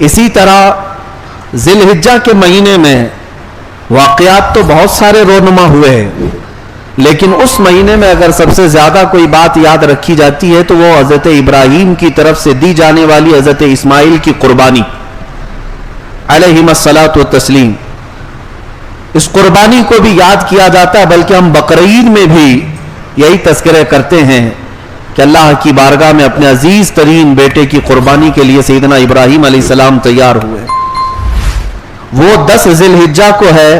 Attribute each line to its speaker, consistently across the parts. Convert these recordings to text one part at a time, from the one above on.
Speaker 1: اسی طرح ذی الحجہ کے مہینے میں واقعات تو بہت سارے رونما ہوئے ہیں، لیکن اس مہینے میں اگر سب سے زیادہ کوئی بات یاد رکھی جاتی ہے تو وہ حضرت ابراہیم کی طرف سے دی جانے والی حضرت اسماعیل کی قربانی علیہم الصلاۃ والتسلیم. اس قربانی کو بھی یاد کیا جاتا ہے، بلکہ ہم بقرعید میں بھی یہی تذکرہ کرتے ہیں کہ اللہ کی بارگاہ میں اپنے عزیز ترین بیٹے کی قربانی کے لیے سیدنا ابراہیم علیہ السلام تیار ہوئے. وہ 10 ذی الحجہ کو ہے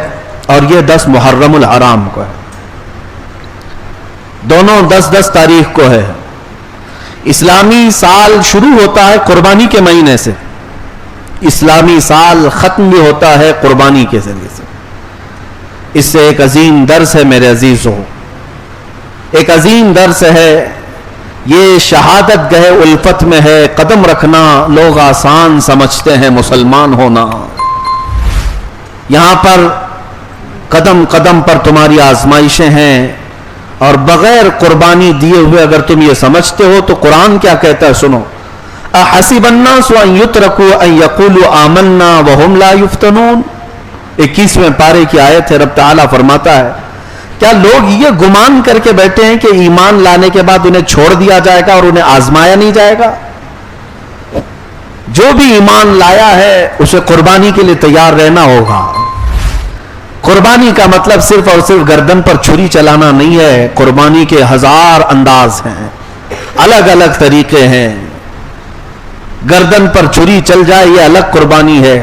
Speaker 1: اور یہ 10 محرم الحرام کو ہے، دونوں 10 تاریخ کو ہے. اسلامی سال شروع ہوتا ہے قربانی کے مہینے سے، اسلامی سال ختم بھی ہوتا ہے قربانی کے ذریعے سے. اس سے ایک عظیم درس ہے میرے عزیزوں، ایک عظیم درس ہے. یہ شہادت گہ الفت میں ہے قدم رکھنا، لوگ آسان سمجھتے ہیں مسلمان ہونا. یہاں پر قدم قدم پر تمہاری آزمائشیں ہیں، اور بغیر قربانی دیے ہوئے اگر تم یہ سمجھتے ہو تو قرآن کیا کہتا ہے سنو. احسب الناس ان یترکوا ان یقولوا آمنا وهم لا یفتنون، 21ویں پارے کی آیت ہے. رب تعالیٰ فرماتا ہے کیا لوگ یہ گمان کر کے بیٹھے ہیں کہ ایمان لانے کے بعد انہیں چھوڑ دیا جائے گا اور انہیں آزمایا نہیں جائے گا؟ جو بھی ایمان لایا ہے اسے قربانی کے لیے تیار رہنا ہوگا. قربانی کا مطلب صرف اور صرف گردن پر چھری چلانا نہیں ہے. قربانی کے 1000 انداز ہیں، الگ الگ طریقے ہیں. گردن پر چھری چل جائے یہ الگ قربانی ہے،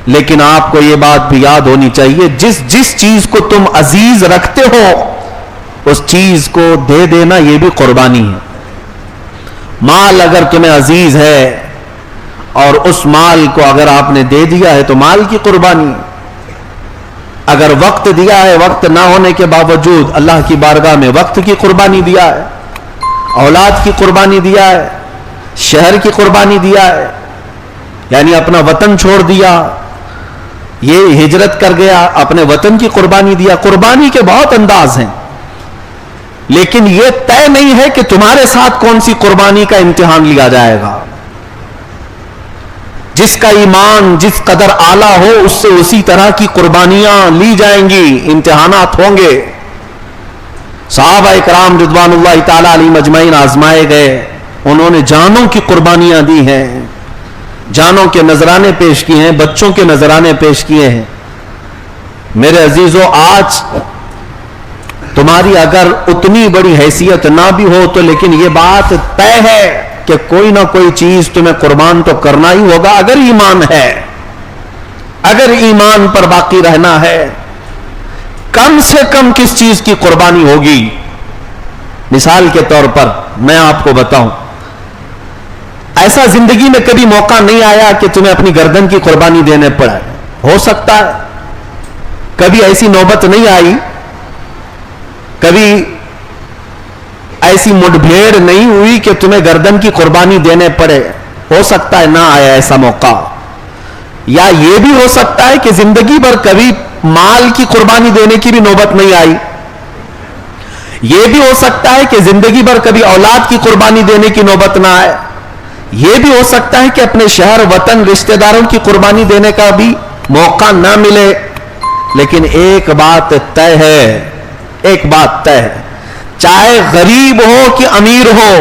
Speaker 1: لیکن آپ کو یہ بات بھی یاد ہونی چاہیے جس چیز کو تم عزیز رکھتے ہو اس چیز کو دے دینا یہ بھی قربانی ہے. مال اگر تمہیں عزیز ہے اور اس مال کو اگر آپ نے دے دیا ہے تو مال کی قربانی. اگر وقت دیا ہے، وقت نہ ہونے کے باوجود اللہ کی بارگاہ میں وقت کی قربانی دیا ہے، اولاد کی قربانی دیا ہے، شہر کی قربانی دیا ہے، یعنی اپنا وطن چھوڑ دیا، یہ ہجرت کر گیا، اپنے وطن کی قربانی دیا. قربانی کے بہت انداز ہیں، لیکن یہ طے نہیں ہے کہ تمہارے ساتھ کون سی قربانی کا امتحان لیا جائے گا. جس کا ایمان جس قدر اعلیٰ ہو اس سے اسی طرح کی قربانیاں لی جائیں گی، امتحانات ہوں گے. صحابہ اکرام رضوان اللہ تعالی علیہم اجمعین آزمائے گئے، انہوں نے جانوں کی قربانیاں دی ہیں، جانوں کے نذرانے پیش کیے ہیں، بچوں کے نذرانے پیش کیے ہیں. میرے عزیزوں، آج تمہاری اگر اتنی بڑی حیثیت نہ بھی ہو تو لیکن یہ بات طے ہے کہ کوئی نہ کوئی چیز تمہیں قربان تو کرنا ہی ہوگا. اگر ایمان ہے، اگر ایمان پر باقی رہنا ہے، کم سے کم کس چیز کی قربانی ہوگی؟ مثال کے طور پر میں آپ کو بتاؤں، ایسا زندگی میں کبھی موقع نہیں آیا کہ تمہیں اپنی گردن کی قربانی دینے پڑے. ہو سکتا ہے کبھی ایسی نوبت نہیں آئی، کبھی ایسی مڈبھیڑ نہیں ہوئی کہ تمہیں گردن کی قربانی دینے پڑے. ہو سکتا ہے نہ آیا ایسا موقع. یا یہ بھی ہو سکتا ہے کہ زندگی بھر کبھی مال کی قربانی دینے کی بھی نوبت نہیں آئی. یہ بھی ہو سکتا ہے کہ زندگی بھر کبھی اولاد کی قربانی دینے کی نوبت نہ آئے. یہ بھی ہو سکتا ہے کہ اپنے شہر وطن رشتہ داروں کی قربانی دینے کا بھی موقع نہ ملے. لیکن ایک بات طے ہے، ایک بات طے ہے، چاہے غریب ہو کہ امیر ہو،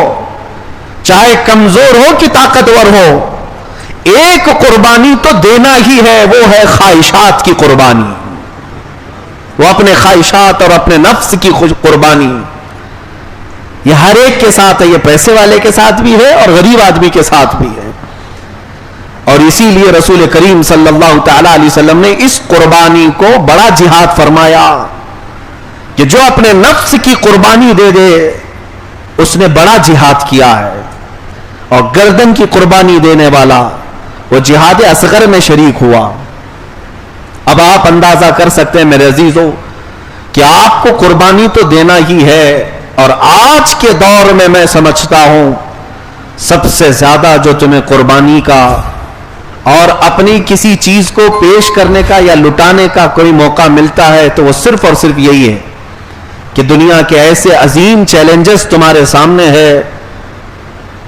Speaker 1: چاہے کمزور ہو کہ طاقتور ہو، ایک قربانی تو دینا ہی ہے، وہ ہے خواہشات کی قربانی. وہ اپنے خواہشات اور اپنے نفس کی قربانی. یہ ہر ایک کے ساتھ ہے، یہ پیسے والے کے ساتھ بھی ہے اور غریب آدمی کے ساتھ بھی ہے. اور اسی لیے رسول کریم صلی اللہ تعالی علیہ وسلم نے اس قربانی کو بڑا جہاد فرمایا کہ جو اپنے نفس کی قربانی دے دے اس نے بڑا جہاد کیا ہے. اور گردن کی قربانی دینے والا وہ جہاد اصغر میں شریک ہوا. اب آپ اندازہ کر سکتے ہیں میرے عزیزوں کہ آپ کو قربانی تو دینا ہی ہے. اور آج کے دور میں سمجھتا ہوں سب سے زیادہ جو تمہیں قربانی کا اور اپنی کسی چیز کو پیش کرنے کا یا لٹانے کا کوئی موقع ملتا ہے تو وہ صرف اور صرف یہی ہے کہ دنیا کے ایسے عظیم چیلنجز تمہارے سامنے ہے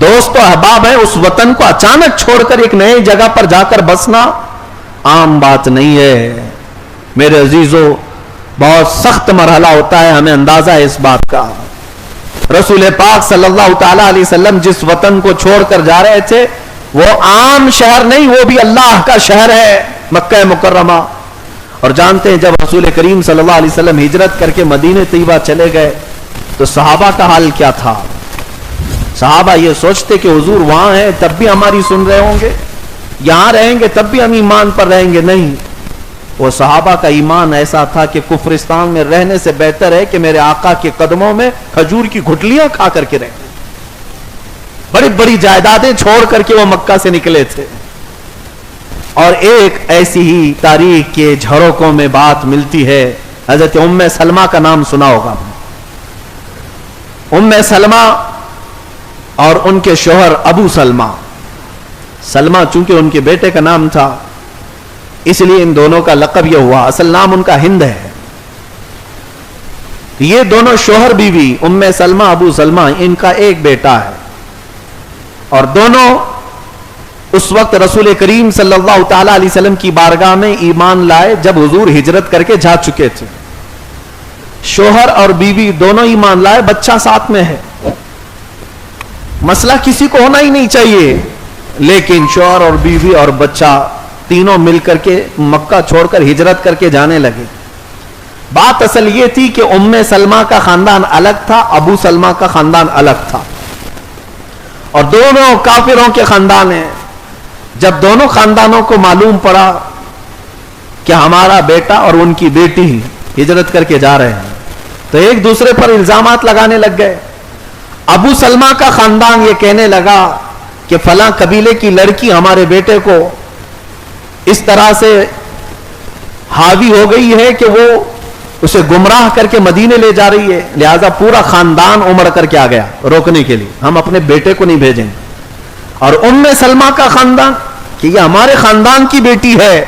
Speaker 1: دوست و احباب ہیں، اس وطن کو اچانک چھوڑ کر ایک نئے جگہ پر جا کر بسنا عام بات نہیں ہے میرے عزیزو، بہت سخت مرحلہ ہوتا ہے، ہمیں اندازہ ہے اس بات کا۔ رسول پاک صلی اللہ تعالی علیہ وسلم جس وطن کو چھوڑ کر جا رہے تھے وہ عام شہر نہیں، وہ بھی اللہ کا شہر ہے، مکہ مکرمہ۔ اور جانتے ہیں جب رسول کریم صلی اللہ علیہ وسلم ہجرت کر کے مدینہ طیبہ چلے گئے تو صحابہ کا حال کیا تھا؟ صحابہ یہ سوچتے کہ حضور وہاں ہیں تب بھی ہماری سن رہے ہوں گے، یہاں رہیں گے تب بھی ہم ایمان پر رہیں گے، نہیں۔ وہ صحابہ کا ایمان ایسا تھا کہ کفرستان میں رہنے سے بہتر ہے کہ میرے آقا کے قدموں میں کھجور کی گھٹلیاں کھا کر کے رہیں۔ بڑی بڑی جائیدادیں چھوڑ کر کے وہ مکہ سے نکلے تھے۔ اور ایک ایسی ہی تاریخ کے جھروکوں میں بات ملتی ہے، حضرت ام سلمہ کا نام سنا ہوگا۔ ام سلمہ اور ان کے شوہر ابو سلمہ، سلمہ چونکہ ان کے بیٹے کا نام تھا اس لیے ان دونوں کا لقب یہ ہوا، اصل نام ان کا ہند ہے۔ یہ دونوں شوہر بیوی ام سلمہ ابو سلمہ، ان کا ایک بیٹا ہے، اور دونوں اس وقت رسول کریم صلی اللہ تعالی علیہ وسلم کی بارگاہ میں ایمان لائے جب حضور ہجرت کر کے جا چکے تھے۔ شوہر اور بیوی دونوں ایمان لائے، بچہ ساتھ میں ہے، مسئلہ کسی کو ہونا ہی نہیں چاہیے، لیکن شوہر اور بیوی اور بچہ تینوں مل کر کے مکہ چھوڑ کر ہجرت کر کے جانے لگے۔ بات اصل یہ تھی کہ ام سلمہ کا خاندان الگ تھا، ابو سلمہ کا خاندان الگ تھا، اور دونوں کافروں کے خاندان ہیں۔ جب دونوں خاندانوں کو معلوم پڑا کہ ہمارا بیٹا اور ان کی بیٹی ہجرت کر کے جا رہے ہیں تو ایک دوسرے پر الزامات لگانے لگ گئے۔ ابو سلمہ کا خاندان یہ کہنے لگا کہ فلاں قبیلے کی لڑکی ہمارے بیٹے کو اس طرح سے حاوی ہو گئی ہے کہ وہ اسے گمراہ کر کے مدینے لے جا رہی ہے، لہذا پورا خاندان امڑ کر کے آ گیا روکنے کے لیے، ہم اپنے بیٹے کو نہیں بھیجیں گے۔ اور ام سلمہ کا خاندان کہ یہ ہمارے خاندان کی بیٹی ہے،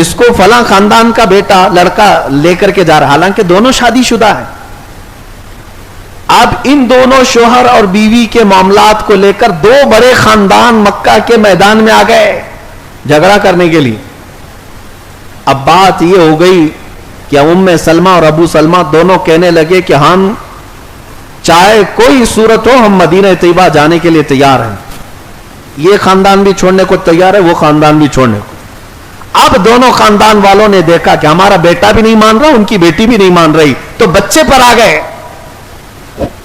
Speaker 1: اس کو فلاں خاندان کا بیٹا لڑکا لے کر کے جا رہا، حالانکہ دونوں شادی شدہ ہیں۔ اب ان دونوں شوہر اور بیوی کے معاملات کو لے کر دو بڑے خاندان مکہ کے میدان میں آ گئے جھگڑا کرنے کے لیے۔ اب بات یہ ہو گئی کہ ام سلمہ اور ابو سلمہ دونوں کہنے لگے کہ ہم چاہے کوئی صورت ہو ہم مدینہ طیبہ جانے کے لیے تیار ہیں، یہ خاندان بھی چھوڑنے کو تیار ہے، وہ خاندان بھی چھوڑنے کو۔ اب دونوں خاندان والوں نے دیکھا کہ ہمارا بیٹا بھی نہیں مان رہا، ان کی بیٹی بھی نہیں مان رہی، تو بچے پر آ گئے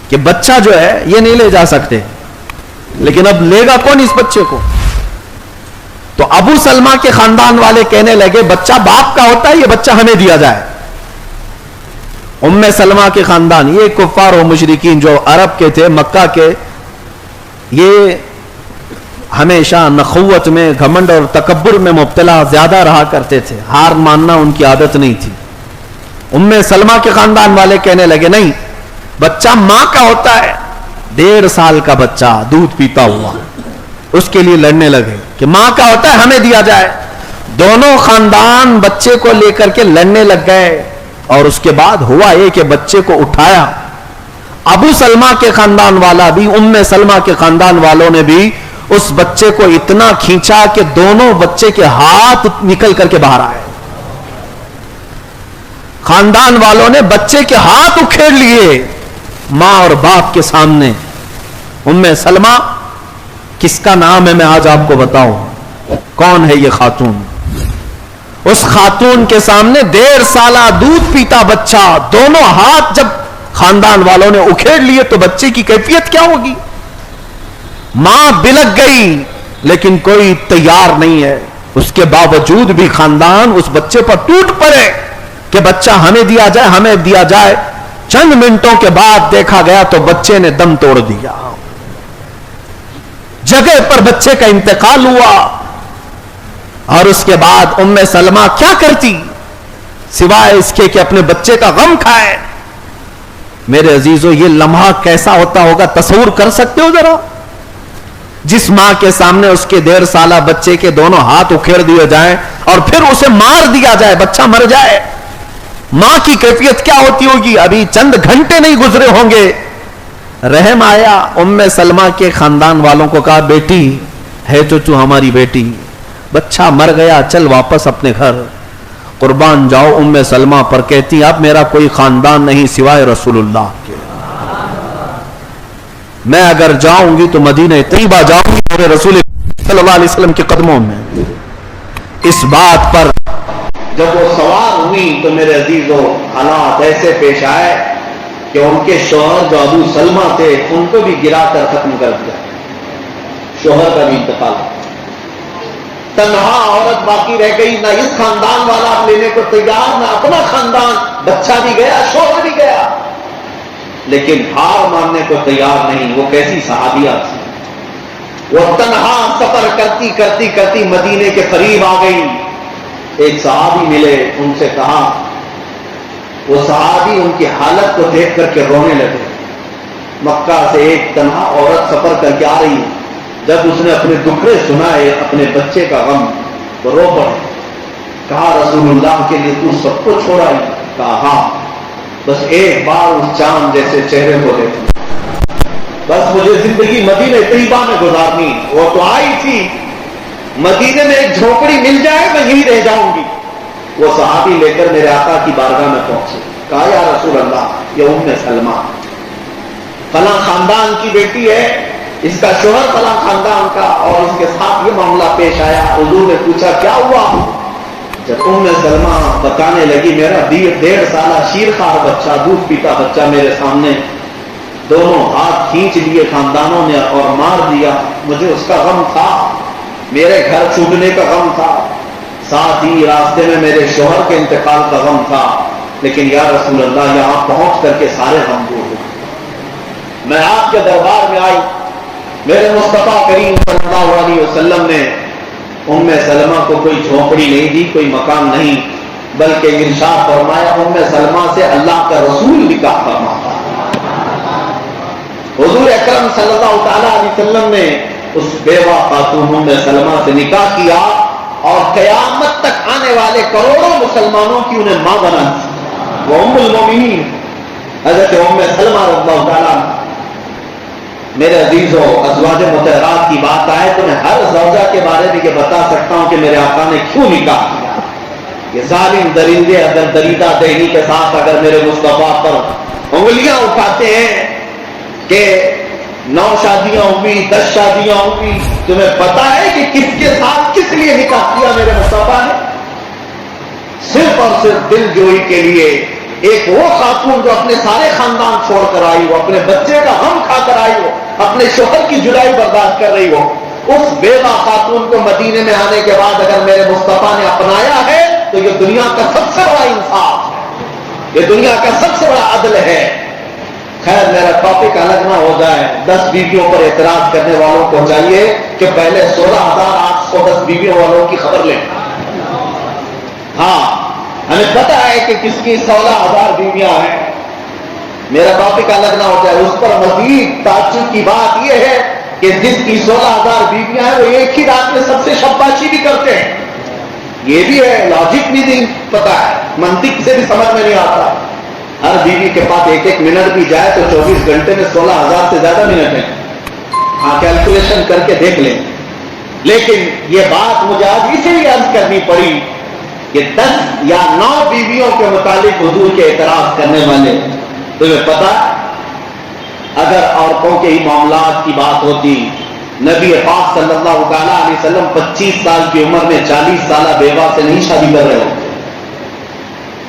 Speaker 1: کہ بچہ جو ہے یہ نہیں لے جا سکتے، لیکن اب لے گا کون اس بچے کو؟ تو ابو سلمہ کے خاندان والے کہنے لگے بچہ باپ کا ہوتا ہے، یہ بچہ ہمیں دیا جائے۔ ام سلمہ کے خاندان، یہ کفار و مشرکین جو عرب کے تھے مکہ کے، یہ ہمیشہ نخوت میں گھمنڈ اور تکبر میں مبتلا زیادہ رہا کرتے تھے، ہار ماننا ان کی عادت نہیں تھی۔ ام سلمہ کے خاندان والے کہنے لگے نہیں، بچہ ماں کا ہوتا ہے، 1.5 سال کا بچہ دودھ پیتا ہوا، اس کے لیے لڑنے لگے کہ ماں کا ہوتا ہے ہمیں دیا جائے۔ دونوں خاندان بچے کو لے کر کے لڑنے لگ گئے، اور اس کے بعد ہوا یہ کہ بچے کو اٹھایا۔ ابو سلمہ کے خاندان والا بھی، ام سلمہ کے خاندان والوں نے بھی اس بچے کو اتنا کھینچا کہ دونوں بچے کے ہاتھ نکل کر کے باہر آئے۔ خاندان والوں نے بچے کے ہاتھ اکھیڑ لیے ماں اور باپ کے سامنے۔ ام سلمہ کس کا نام ہے میں آج آپ کو بتاؤں، کون ہے یہ خاتون؟ اس خاتون کے سامنے 1.5 سالہ دودھ پیتا بچہ، دونوں ہاتھ جب خاندان والوں نے اکھیڑ لیے تو بچے کی کیفیت کیا ہوگی؟ ماں بلک گئی لیکن کوئی تیار نہیں ہے، اس کے باوجود بھی خاندان اس بچے پر ٹوٹ پڑے کہ بچہ ہمیں دیا جائے، ہمیں دیا جائے۔ چند منٹوں کے بعد دیکھا گیا تو بچے نے دم توڑ دیا، جگہ پر بچے کا انتقال ہوا۔ اور اس کے بعد ام سلمہ کیا کرتی سوائے اس کے کہ اپنے بچے کا غم کھائے؟ میرے عزیزو یہ لمحہ کیسا ہوتا ہوگا تصور کر سکتے ہو ذرا؟ جس ماں کے سامنے اس کے 1.5 سالہ بچے کے دونوں ہاتھ اکھیڑ دیے جائیں اور پھر اسے مار دیا جائے، بچہ مر جائے، ماں کی کیفیت کیا ہوتی ہوگی؟ ابھی چند گھنٹے نہیں گزرے ہوں گے رحم آیا سلمہ کے خاندان والوں کو، کہا بیٹی ہے تو ہماری بیٹی، بچہ مر گیا، چل واپس اپنے گھر، قربان جاؤ سلمہ پر، کہتی اب میرا کوئی خاندان نہیں سوائے رسول اللہ کے، میں اگر جاؤں گی تو مدینہ طیبہ جاؤں گی میرے رسول صلی اللہ علیہ وسلم کے قدموں میں۔ اس بات پر جب وہ سوار ہوئی تو میرے عزیزو حالات ایسے پیش آئے کہ ان کے شوہر جو ابو سلمہ تھے ان کو بھی گرا کر ختم کر دیا، شوہر کا بھی انتقال، تنہا عورت باقی رہ گئی، نہ اس خاندان والا لینے کو تیار، نہ اپنا خاندان، بچہ بھی گیا، شوہر بھی گیا، لیکن ہار ماننے کو تیار نہیں۔ وہ کیسی صحابیہ تھی، وہ تنہا سفر کرتی کرتی کرتی مدینے کے قریب آ گئی، ایک صحابی ملے، ان سے کہا، وہ صحابی ان کی حالت کو دیکھ کر کے رونے لگے، مکہ سے ایک تنہا عورت سفر کر کے آ رہی ہے، جب اس نے اپنے دکھڑے سنائے، اپنے بچے کا غم، تو رو پڑے، کہا رسول اللہ کے لیے تو سب کو چھوڑا ہی؟ کہا ہاں، بس ایک بار اس چاند جیسے چہرے کو دیکھوں، بس مجھے زندگی مدینہ طیبہ میں گزارنی، وہ تو آئی تھی، مدینے میں ایک جھونپڑی مل جائے میں یہیں رہ جاؤں گی۔ وہ صحابی لے کر میرے آقا کی بارگاہ میں پہنچے، کہا یا رسول اللہ یہ سلمہ فلاں خاندان کی بیٹی ہے، اس کا شوہر فلاں خاندان کا، اور اس کے ساتھ یہ معاملہ پیش آیا۔ حضور نے پوچھا کیا ہوا؟ جب سلمہ بتانے لگی، میرا 1.5 سالہ شیرخوار بچہ، دودھ پیتا بچہ میرے سامنے، دونوں ہاتھ کھینچ لیے خاندانوں نے اور مار دیا، مجھے اس کا غم تھا، میرے گھر چھوٹنے کا غم تھا، ساتھ ہی راستے میں میرے شوہر کے انتقال کا غم تھا، لیکن یا رسول اللہ یہاں پہنچ کر کے سارے غم دور ہوئے، میں آپ کے دربار میں آئی، میرے مصطفیٰ کریم صلی اللہ علیہ وسلم نے سلمہ کو کوئی جھونپڑی نہیں دی، کوئی مکان نہیں، بلکہ ارشاد فرمایا سلمہ سے اللہ کا رسول نکاح فرماتا۔ حضور اکرم صلی اللہ تعالی علیہ وسلم نے اس بیوہ خاتون سلمہ سے نکاح کیا، اور قیامت تک آنے والے کروڑوں مسلمانوں کی انہیں ماں بنا دی، وہ المومنین حضرت سلمہ رضی اللہ تعالیٰ۔ میرے عزیزوں، ازواج مطہرات کی بات آئے تو میں ہر زوجہ کے بارے میں یہ بتا سکتا ہوں کہ میرے آقا نے کیوں نکاح کیا۔ یہ ظالم درندے اگر دریدہ دہنی کے ساتھ اگر میرے مصطفیٰ پر انگلیاں اٹھاتے ہیں کہ 9 شادیاں ہوئی، 10 شادیاں ہوئی، تمہیں پتا ہے کہ کس کے ساتھ کس لیے نکاح کیا میرے مصطفیٰ نے؟ صرف اور صرف دل جوئی کے لیے۔ ایک وہ خاتون جو اپنے سارے خاندان چھوڑ کر آئی ہو، اپنے بچے کا غم کھا کر آئی ہو، اپنے شوہر کی جدائی برداشت کر رہی ہو، اس بیوہ خاتون کو مدینے میں آنے کے بعد اگر میرے مصطفیٰ نے اپنایا ہے تو یہ دنیا کا سب سے بڑا انصاف ہے، یہ دنیا کا سب سے بڑا عدل ہے۔ خیر میرا ٹاپک الگ نہ ہو جائے، 10 بیویوں پر اعتراض کرنے والوں کو چاہیے کہ پہلے 16,810 بیویوں والوں کی خبر لیں۔ ہاں ہمیں پتا ہے کہ کس کی 16,000 بیویاں ہیں، میرا ٹاپک الگ نہ ہو جائے۔ اس پر مزید تعجب کی بات یہ ہے کہ جس کی 16,000 بیویاں ہیں وہ ایک ہی رات میں سب سے شاباشی بھی کرتے ہیں، یہ بھی ہے، لاجک بھی نہیں پتا ہے، منطق سے بھی سمجھ میں نہیں آتا۔ ہر بیوی کے پاس 1 منٹ بھی جائے تو 24 گھنٹے میں 16,000 سے زیادہ منٹ ہیں، ہاں کیلکولیشن کر کے دیکھ لیں۔ لیکن یہ بات مجھے آج اسی لیے عرض کرنی پڑی کہ 10 یا 9 بیویوں کے متعلق حضور کے اعتراض کرنے والے، تمہیں پتا اگر عورتوں کے ہی معاملات کی بات ہوتی، نبی پاک صلی اللہ علیہ وسلم 25 سال کی عمر میں 40 سالہ بیوہ سے نہیں شادی کر رہے ہوتے،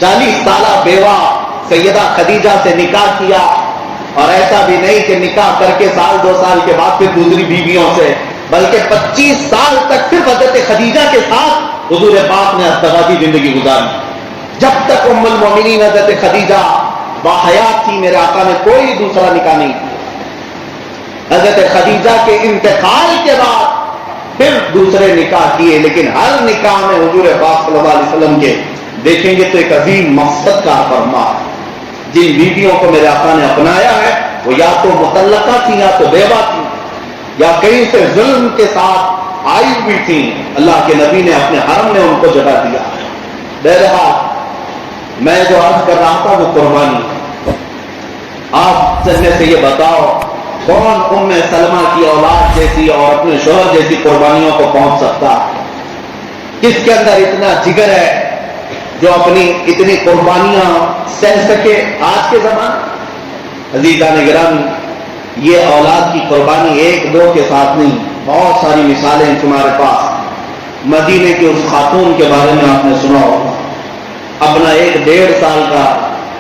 Speaker 1: 40 سالہ بیوہ سیدہ خدیجہ سے نکاح کیا، اور ایسا بھی نہیں کہ نکاح کر کے 1-2 سال کے بعد پھر دوسری بیویوں سے، بلکہ 25 سال تک صرف حضرت خدیجہ کے ساتھ حضور پاک نے ازدواجی زندگی گزاری، جب تک ام المومنین حضرت خدیجہ باحیات تھی میرے آقا نے کوئی دوسرا نکاح نہیں کیا۔ حضرت خدیجہ کے انتقال کے بعد پھر دوسرے نکاح کیے، لیکن ہر نکاح میں حضور پاک صلی اللہ علیہ وسلم کے دیکھیں گے تو ایک عظیم مقصد کا فرمان، جن بیویوں کو میرے آقا نے اپنایا ہے وہ یا تو مطلقہ تھی یا تو بیوہ تھی، یا کہیں سے ظلم کے ساتھ آئی ہوئی تھی، اللہ کے نبی نے اپنے حرم میں ان کو جگہ دیا۔ بہرحال میں جو عرض کر رہا تھا وہ قربانی، آپ سے یہ بتاؤ کون ام سلمہ کی اولاد جیسی اور اپنے شوہر جیسی قربانیوں کو پہنچ سکتا ہے؟ کس کے اندر اتنا جگر ہے جو اپنی اتنی قربانیاں سہ سکے؟ آج کے زمانے عزیزان گرامی، یہ اولاد کی قربانی ایک دو کے ساتھ نہیں، بہت ساری مثالیں ہیں تمہارے پاس۔ مدینے کی اس خاتون کے بارے میں آپ نے سنا ہوگا، اپنا ایک 1.5 سال کا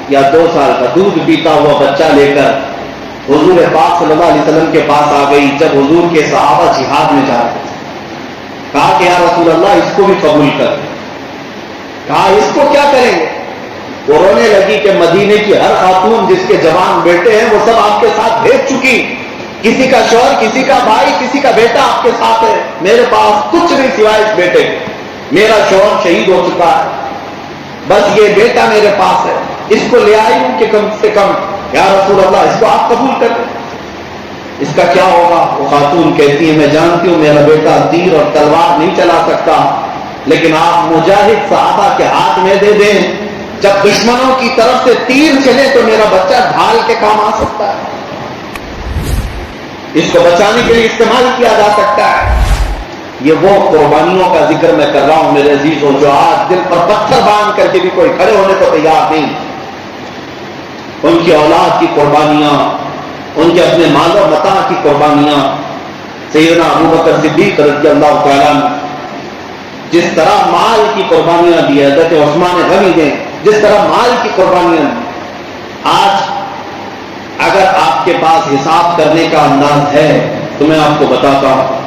Speaker 1: یا 2 سال کا دودھ پیتا ہوا بچہ لے کر حضور پاک صلی اللہ علیہ وسلم کے پاس آ گئی جب حضور کے صحابہ جہاد میں جا رہے تھے۔ کہا کہ یا رسول اللہ اس کو بھی قبول کر۔ کہا اس کو کیا کریں گے؟ وہ رونے لگی کہ مدینے کی ہر خاتون جس کے جوان بیٹے ہیں وہ سب آپ کے ساتھ بھیج چکی، کسی کا شوہر، کسی کا بھائی، کسی کا بیٹا آپ کے ساتھ ہے، میرے پاس کچھ نہیں سوائے اس بیٹے کے، میرا شوہر شہید ہو چکا ہے، بس یہ بیٹا میرے پاس ہے، اس کو لے آئی ہوں کہ کم سے کم یا رسول اللہ اس کو آپ قبول کر لیں، اس کا کیا ہوگا؟ وہ خاتون کہتی ہے میں جانتی ہوں میرا بیٹا تیر اور تلوار نہیں چلا سکتا، لیکن آپ مجاہد صحابہ کے ہاتھ میں دے دیں، جب دشمنوں کی طرف سے تیر چلے تو میرا بچہ ڈھال کے کام آ سکتا ہے، اس کو بچانے کے لیے استعمال کیا جا سکتا ہے۔ یہ وہ قربانیوں کا ذکر میں کر رہا ہوں میرے عزیزوں، جو آج دل پر پتھر باندھ کر کے بھی کوئی کھڑے ہونے کو تیار نہیں۔ ان کی اولاد کی قربانیاں، ان کے اپنے مال و متاع کی قربانیاں، سیدنا ابوبکر صدیق رضی اللہ تعالیٰ عنہ جس طرح مال کی قربانیاں دی، حضرت عثمان غنی نے جس طرح مال کی قربانیاں دی، آج اگر آپ کے پاس حساب کرنے کا انداز ہے تو میں آپ کو بتاتا ہوں،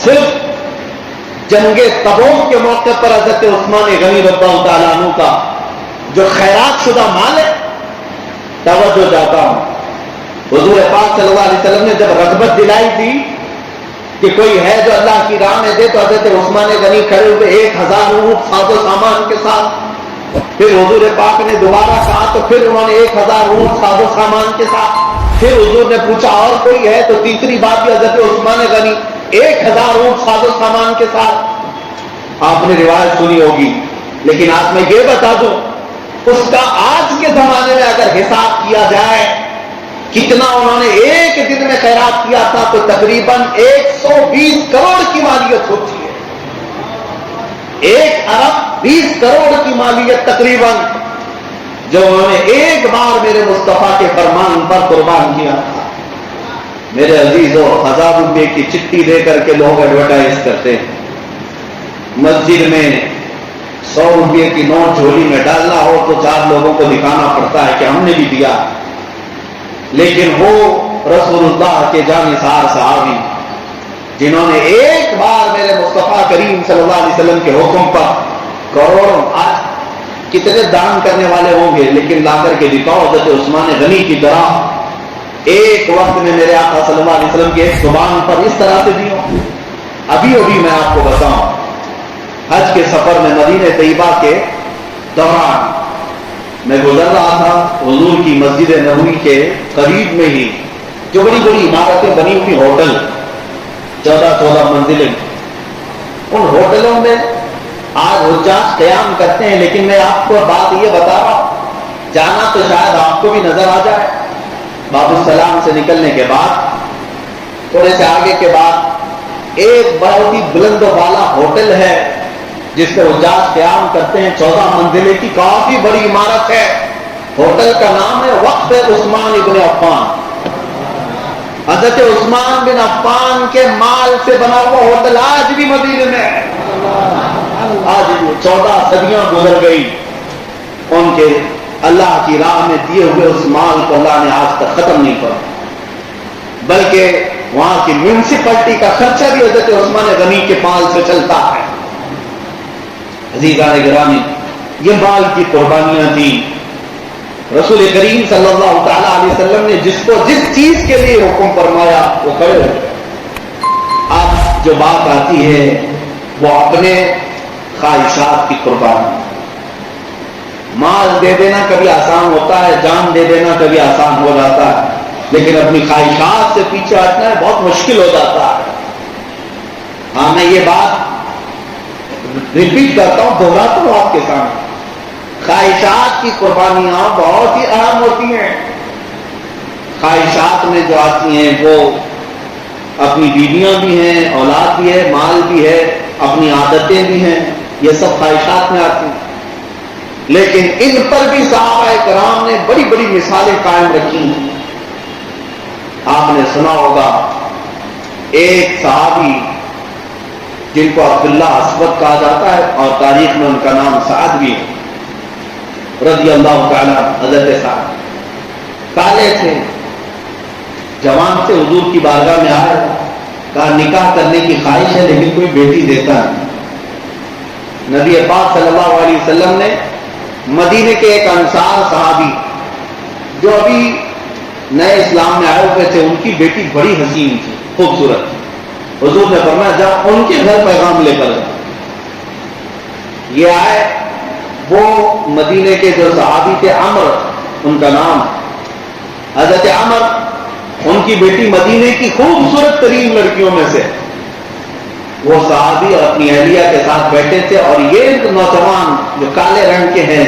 Speaker 1: صرف جنگ تبوک کے موقع پر حضرت عثمان غنی رضی اللہ تعالیٰ عنہ کا جو خیرات شدہ مال ہے، توجہ جاتا ہوں، حضور پاک صلی اللہ علیہ وسلم نے جب رغبت دلائی تھی کہ کوئی ہے جو اللہ کی راہ میں دے، تو حضرت عثمان غنی کھڑے ہوئے 1000 اونٹ ساز و سامان کے ساتھ، پھر حضور پاک نے دوبارہ کہا تو پھر انہوں نے 1000 اونٹ ساز و سامان کے ساتھ، پھر حضور نے پوچھا اور کوئی ہے، تو تیسری بات بھی حضرت عثمان غنی 1000 اونٹ ساز و سامان کے ساتھ۔ آپ نے روایت سنی ہوگی، لیکن آج میں یہ بتا دوں اس کا آج کے زمانے میں اگر حساب کیا جائے کتنا انہوں نے ایک دن میں خیرات کیا تھا، تو تقریباً 120 کروڑ کی مالیت ہوتی ہے، 1 ارب 20 کروڑ کی مالیت تقریباً، جو انہوں نے ایک بار میرے مصطفیٰ کے فرمان پر قربان کیا تھا۔ میرے عزیزوں، 1000 روپے کی چٹھی دے کر کے لوگ ایڈورٹائز کرتے ہیں، مسجد میں 100 روپے کی نوٹ جھولی میں ڈالنا ہو تو 4 لوگوں کو دکھانا پڑتا ہے کہ ہم نے بھی دیا، لیکن وہ رسول اللہ کے جانثار صحابی جنہوں نے ایک بار میرے مصطفیٰ کریم صلی اللہ علیہ وسلم کے حکم پر کروڑوں، آج کتنے دان کرنے والے ہوں گے، لیکن لا کر کے دکھاؤ حضرت عثمان غنی کی طرح ایک وقت میں میرے آقا صلی اللہ علیہ وسلم کے ایک زبان پر اس طرح سے دیو۔ ابھی میں آپ کو بتاؤں، حج کے سفر میں مدینہ طیبہ کے دوران میں گزر رہا تھا، حضور کی مسجد نبوی کے قریب میں ہی جو بڑی بڑی عمارتیں بنی ہوئی ہوٹل، 14 منزلیں، ان ہوٹلوں میں آج حجاج قیام کرتے ہیں، لیکن میں آپ کو بات یہ بتا رہا ہوں، جانا تو شاید آپ کو بھی نظر آ جائے، باب السلام سے نکلنے کے بعد تھوڑے سے آگے کے بعد ایک بہت ہی بلند و بالا ہوٹل ہے جس پہ حجاج قیام کرتے ہیں، 14 منزلیں کی کافی بڑی عمارت ہے، ہوٹل کا نام ہے وقف عثمان ابن عفان۔ حضرت عثمان بن عفان کے مال سے بنا ہوا ہوٹل آج بھی مدینے میں ہے، آج بھی 14 صدیاں گزر گئی، ان کے اللہ کی راہ میں دیے ہوئے اس مال کو اللہ نے آج تک ختم نہیں کیا، بلکہ وہاں کی میونسپلٹی کا خرچہ بھی حضرت عثمان غنی کے مال سے چلتا ہے۔ عزیزان گرامی، یہ مال کی قربانیاں تھیں، رسول کریم صلی اللہ تعالیٰ علیہ وسلم نے جس کو جس چیز کے لیے حکم فرمایا وہ کھڑے ہو گئے۔ اب جو بات آتی ہے وہ اپنے خواہشات کی قربانی، مال دے دینا کبھی آسان ہوتا ہے، جان دے دینا کبھی آسان ہو جاتا ہے، لیکن اپنی خواہشات سے پیچھے ہٹنا بہت مشکل ہو جاتا ہے۔ ہاں، میں یہ بات ریپیٹ کرتا ہوں، دہراتا ہوں آپ کے سامنے، خواہشات کی قربانیاں بہت ہی اہم ہوتی ہیں۔ خواہشات میں جو آتی ہیں وہ اپنی بیویاں بھی ہیں، اولاد بھی ہے، مال بھی ہے، اپنی عادتیں بھی ہیں، یہ سب خواہشات میں آتی ہیں، لیکن ان پر بھی صحابہ کرام نے بڑی بڑی مثالیں قائم رکھی ہیں۔ آپ نے سنا ہوگا ایک صحابی جن کو عبداللہ اسود کہا جاتا ہے اور تاریخ میں ان کا نام سعد بھی ہے، رضی اللہ تعالی حضرت سعد کالے تھے، جوان سے حضور کی بارگاہ میں آئے، کہا نکاح کرنے کی خواہش ہے لیکن کوئی بیٹی دیتا نہیں۔ نبی پاک صلی اللہ علیہ وسلم نے مدینے کے ایک انصار صحابی جو ابھی نئے اسلام میں آئے ہوئے تھے، ان کی بیٹی بڑی حسین تھی، خوبصورت تھی، حضور نے فرمایا جا ان کے گھر پیغام لے کر جا۔ یہ آئے، وہ مدینے کے جو صحابی تھے عمر ان کا نام، حضرت عمر ان کی بیٹی مدینے کی خوبصورت ترین لڑکیوں میں سے، وہ صحابی اور اپنی اہلیہ کے ساتھ بیٹھے تھے، اور یہ نوجوان جو کالے رنگ کے ہیں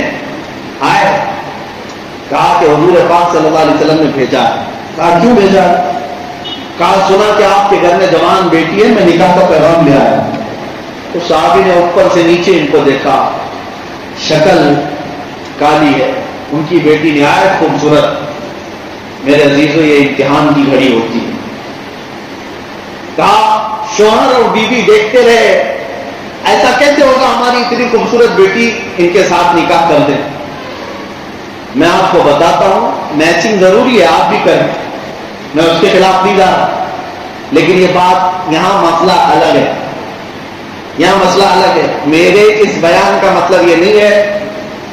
Speaker 1: آئے، کہا کہ حضور پاک صلی اللہ علیہ وسلم نے بھیجا ہے۔ کہا کیوں بھیجا؟ کہا سنا کہ آپ کے گھر میں جوان بیٹی ہے، میں نکاح کا پیغام لے آیا۔ تو صحابی نے اوپر سے نیچے ان کو دیکھا، شکل کالی ہے، ان کی بیٹی نہایت خوبصورت۔ میرے عزیزو یہ امتحان کی گھڑی ہوتی ہے۔ کہا شوہر اور بیوی دیکھتے رہے، ایسا کیسے ہوگا ہماری اتنی خوبصورت بیٹی ان کے ساتھ نکاح کر دیں؟ میں آپ کو بتاتا ہوں میچنگ ضروری ہے، آپ بھی کریں، میں اس کے خلاف نہیں جا رہا، لیکن یہ بات یہاں مسئلہ الگ ہے، یہاں مسئلہ الگ ہے۔ میرے اس بیان کا مطلب یہ نہیں ہے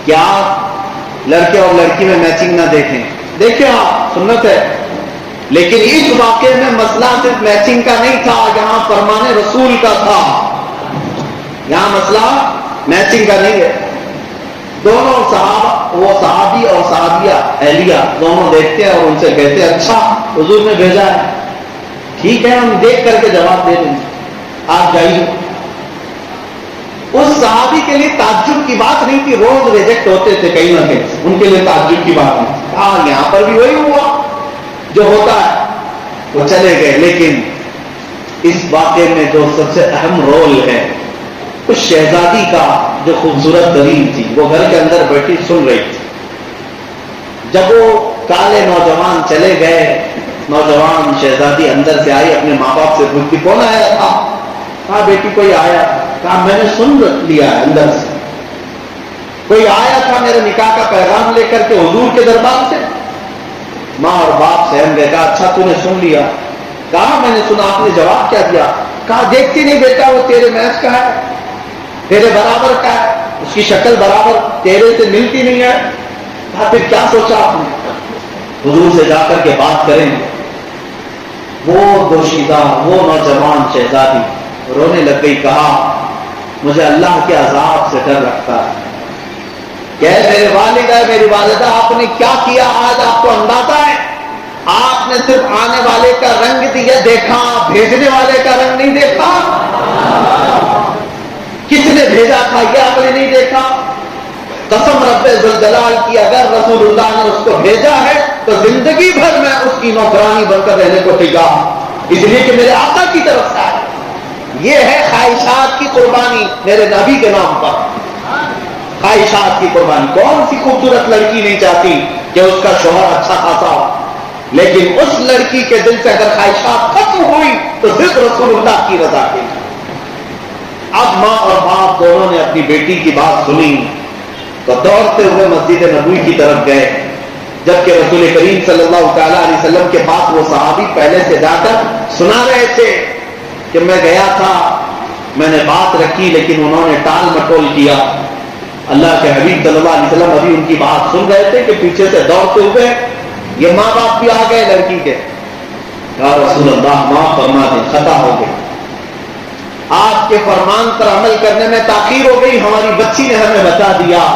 Speaker 1: کہ آپ لڑکے اور لڑکی میں میچنگ نہ دیکھیں، دیکھیں آپ سنت ہے، لیکن اس واقعے میں مسئلہ صرف میچنگ کا نہیں تھا، یہاں فرمان رسول کا تھا، یہاں مسئلہ میچنگ کا نہیں ہے۔ دونوں صحابہ، وہ صحابی اور صحابیہ اہلیہ دونوں دیکھتے ہیں اور ان سے کہتے ہیں اچھا حضور نے بھیجا ہے، ٹھیک ہے ہم دیکھ کر کے جواب دے دیں گے، آپ جائیے۔ اس صحابی کے لیے تعجب کی بات نہیں تھی، روز ریجیکٹ ہوتے تھے کہیں نہ کہیں، ان کے لیے تعجب کی بات نہیں۔ ہاں یہاں پر بھی وہی ہوا جو ہوتا ہے، وہ چلے گئے، لیکن اس واقعے میں جو سب سے اہم رول ہے اس شہزادی کا جو خوبصورت ترین تھی، وہ گھر کے اندر بیٹھی سن رہی تھی۔ جب وہ کالے نوجوان چلے گئے، نوجوان شہزادی اندر سے آئی، اپنے ماں باپ سے پوچھتی کون آیا تھا؟ کہا بیٹی کوئی آیا، کہا میں نے سن لیا اندر سے، کوئی آیا تھا میرے نکاح کا پیغام لے کر کے حضور کے دربار سے۔ ماں اور باپ سہم گئے، کہا اچھا تو نے سن لیا؟ کہا میں نے سنا، آپ نے جواب کیا دیا؟ کہا دیکھتی نہیں بیٹا وہ تیرے میچ کا ہے، تیرے برابر کا ہے، اس کی شکل برابر تیرے سے ملتی نہیں ہے۔ کہا پھر کیا سوچا آپ نے؟ حضور سے جا کر کے بات کریں گے۔ وہ دوشیدہ، وہ نوجوان شہزادی رونے لگ گئی، کہا مجھے اللہ کے عذاب سے ڈر لگتا ہے، کہ میرے والد ہے، میری والدہ، آپ نے کیا کیا آج آپ کو اندازہ ہے؟ آپ نے صرف آنے والے کا رنگ دیا دیکھا، بھیجنے والے کا رنگ نہیں دیکھا، کس نے بھیجا تھا یہ آپ نے نہیں دیکھا۔ قسم رب ذوالجلال کی اگر رسول اللہ نے اس کو بھیجا ہے تو زندگی بھر میں اس کی نوکرانی بن کر رہنے کو تیار، اس لیے کہ میرے آقا کی طرف سے ہے۔ یہ ہے خواہشات کی قربانی میرے نبی کے نام پر، خواہشات کی قربانی۔ کون سی خوبصورت لڑکی نہیں چاہتی کہ اس کا شوہر اچھا خاصا ہو، لیکن اس لڑکی کے دل سے اگر خواہشات ختم ہوئی تو صرف رسول اللہ کی رضا کے لیے۔ اب ماں اور باپ دونوں نے اپنی بیٹی کی بات سنی تو دوڑتے ہوئے مسجد نبوی کی طرف گئے، جبکہ رسول کریم صلی اللہ تعالی علیہ وسلم کے پاس وہ صحابی پہلے سے جا کر سنا رہے تھے کہ میں گیا تھا، میں نے بات رکھی لیکن انہوں نے ٹال مٹول کیا۔ اللہ کے حبیب صلی اللہ علیہ وسلم ابھی ان کی بات سن رہے تھے کہ پیچھے سے دوڑتے ہوئے یہ ماں باپ بھی آ گئے لڑکی کے، کہا رسول اللہ معاف فرما دیں، خطا ہو گئی، آپ کے فرمان پر عمل کرنے میں تاخیر ہو گئی، ہماری بچی نے ہمیں بتا دیا،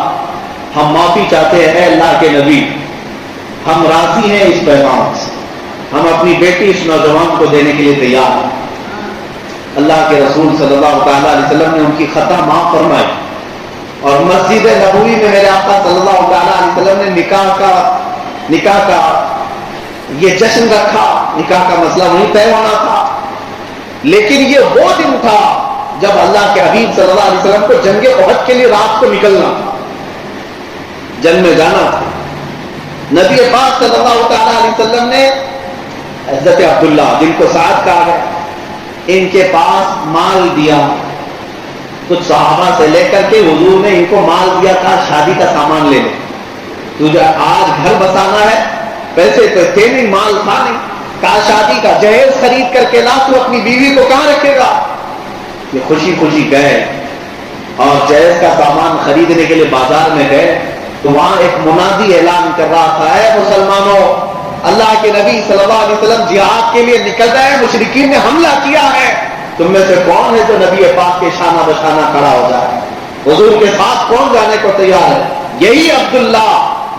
Speaker 1: ہم معافی چاہتے ہیں اے اللہ کے نبی، ہم راضی ہیں اس پیغام سے، ہم اپنی بیٹی اس نوجوان کو دینے کے لیے تیار ہیں۔ اللہ کے رسول صلی اللہ تعالی علیہ وسلم نے ان کی خطا معاف فرمائی، اور مسجد نبوی میں میرے آقا صلی اللہ تعالی علیہ وسلم نے نکاح کا یہ جشن رکھا، نکاح کا مسئلہ وہیں طے ہونا تھا، لیکن یہ وہ دن تھا جب اللہ کے حبیب صلی اللہ علیہ وسلم کو جنگ احد کے لیے رات کو نکلنا تھا، جنگ میں جانا تھا۔ نبی پاک صلی اللہ تعالی علیہ وسلم نے حضرت عبداللہ جن کو سعد کہا ہے، ان کے پاس مال دیا، کچھ صحابہ سے لے کر کے حضور نے ان کو مال دیا تھا شادی کا سامان لے لے، تجھے آج گھر بسانا ہے، پیسے تو تھے نہیں، مال تھا نہیں، کہا شادی کا جہیز خرید کر کے لا، تو اپنی بیوی کو کہاں رکھے گا؟ یہ خوشی خوشی گئے اور جہیز کا سامان خریدنے کے لیے بازار میں گئے تو وہاں ایک منادی اعلان کر رہا تھا، اے مسلمانوں، اللہ کے نبی صلی اللہ علیہ وسلم جہاد کے لیے نکل رہے ہیں، مشرکین نے حملہ کیا ہے، تم میں سے کون ہے جو نبی پاک کے شانہ بشانہ کھڑا ہو جائے؟ حضور کے ساتھ کون جانے کو تیار ہے؟ یہی عبداللہ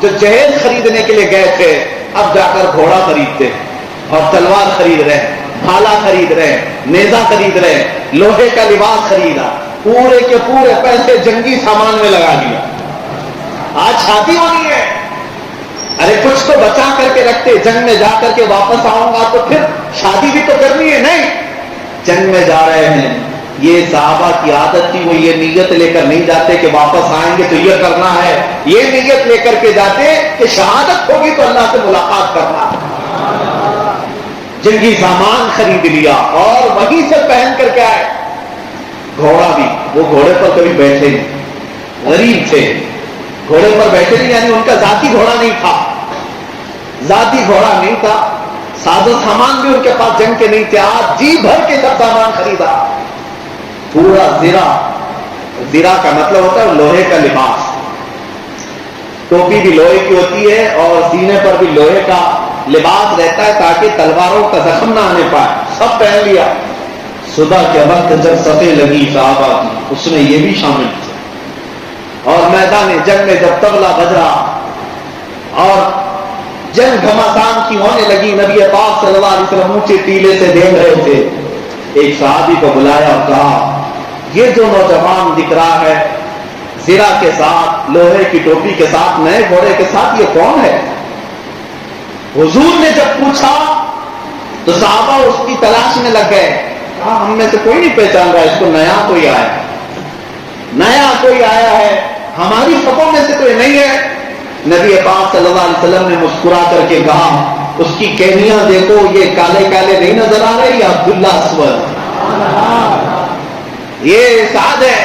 Speaker 1: جو جہیز خریدنے کے لیے گئے تھے، اب جا کر گھوڑا خریدتے اور تلوار خرید رہے ہیں، بھالا خرید رہے ہیں، نیزہ خرید رہے ہیں، لوہے کا لباس خریدا، پورے کے پورے پیسے جنگی سامان میں لگا دیا۔ آج شادی ہونی ہے، ارے کچھ تو بچا کر کے رکھتے، جنگ میں جا کر کے واپس آؤں گا تو پھر شادی بھی تو کرنی ہے، نہیں، جنگ میں جا رہے ہیں۔ یہ صحابہ کی عادت تھی، وہ یہ نیت لے کر نہیں جاتے کہ واپس آئیں گے تو یہ کرنا ہے، یہ نیت لے کر کے جاتے کہ شہادت ہوگی تو اللہ سے ملاقات کرنا ہے۔ جنگی سامان خرید لیا اور وہیں سے پہن کر کے آئے، گھوڑا بھی، وہ گھوڑے پر کبھی بیٹھے نہیں، غریب تھے، گھوڑے پر بیٹھے نہیں، یعنی ان کا ذاتی گھوڑا نہیں تھا، ذاتی گھوڑا نہیں تھا، ساز و سامان بھی ان کے پاس جنگ کے نہیں تھے، آج جی بھر کے سب سامان خریدا، پورا زرا کا مطلب ہوتا ہے لوہے کا لباس، ٹوپی بھی لوہے کی ہوتی ہے اور سینے پر بھی لوہے کا لباس رہتا ہے تاکہ تلواروں کا زخم نہ آنے پائے، سب پہن لیا۔ صبح کے وقت جب صفیں لگی صحابہ کی، اس میں یہ بھی شامل تھے، اور میدان جنگ میں جب طبلہ بج رہا اور جنگ گھمسان کی ہونے لگی، نبی پاک صلی اللہ علیہ وسلم اونچے ٹیلے سے دیکھ رہے تھے، ایک صحابی کو بلایا اور کہا، یہ جو نوجوان دکھ رہا ہے زرا کے ساتھ، لوہے کی ٹوپی کے ساتھ، نئے گھوڑے کے ساتھ، یہ کون ہے؟ حضور نے جب پوچھا تو صحابہ اس کی تلاش میں لگ گئے، کہا ہم میں سے کوئی نہیں پہچان رہا، اس کو نیا کوئی آیا ہے، نیا کوئی آیا ہے، ہماری صفوں میں سے کوئی نہیں ہے۔ نبی پاک صلی اللہ علیہ وسلم نے مسکرا کر کے کہا، اس کی کہنیاں دیکھو، یہ کالے کالے نہیں نظر آ رہے، یہ عبداللہ اسود، یہ سعد ہے،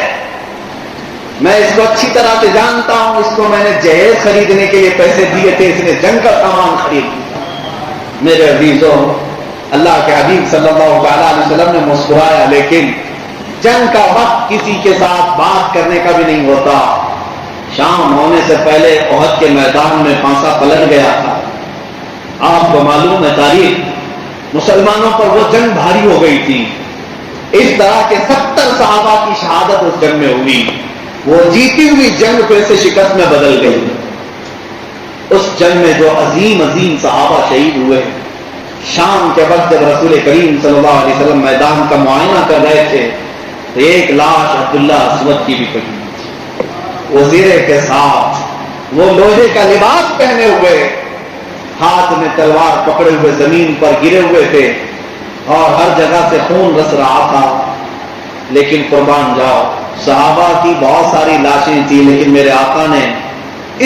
Speaker 1: میں اس کو اچھی طرح سے جانتا ہوں، اس کو میں نے جہیز خریدنے کے لیے پیسے دیے تھے، اس نے جنگ کا سامان خرید لیا۔ میرے عزیزوں، اللہ کے حبیب صلی اللہ علیہ وسلم نے مسکرایا، لیکن جنگ کا وقت کسی کے ساتھ بات کرنے کا بھی نہیں ہوتا۔ شام ہونے سے پہلے احد کے میدان میں پانسا پلٹ گیا تھا، آپ کو معلوم ہے تاریخ، مسلمانوں پر وہ جنگ بھاری ہو گئی تھی، اس طرح کے 70 صحابہ کی شہادت اس جنگ میں ہوئی، وہ جیتی ہوئی جنگ پھر سے شکست میں بدل گئی۔ اس جنگ میں جو عظیم عظیم صحابہ شہید ہوئے، شام کے وقت جب رسول کریم صلی اللہ علیہ وسلم میدان کا معائنہ کر رہے تھے تو ایک لاش عبداللہ اسود کی بھی پڑی، وہ زرے کے ساتھ، وہ لوہے کا لباس پہنے ہوئے، ہاتھ میں تلوار پکڑے ہوئے زمین پر گرے ہوئے تھے اور ہر جگہ سے خون رس رہا تھا۔ لیکن قربان جاؤ، صحابہ کی بہت ساری لاشیں تھی، لیکن میرے آقا نے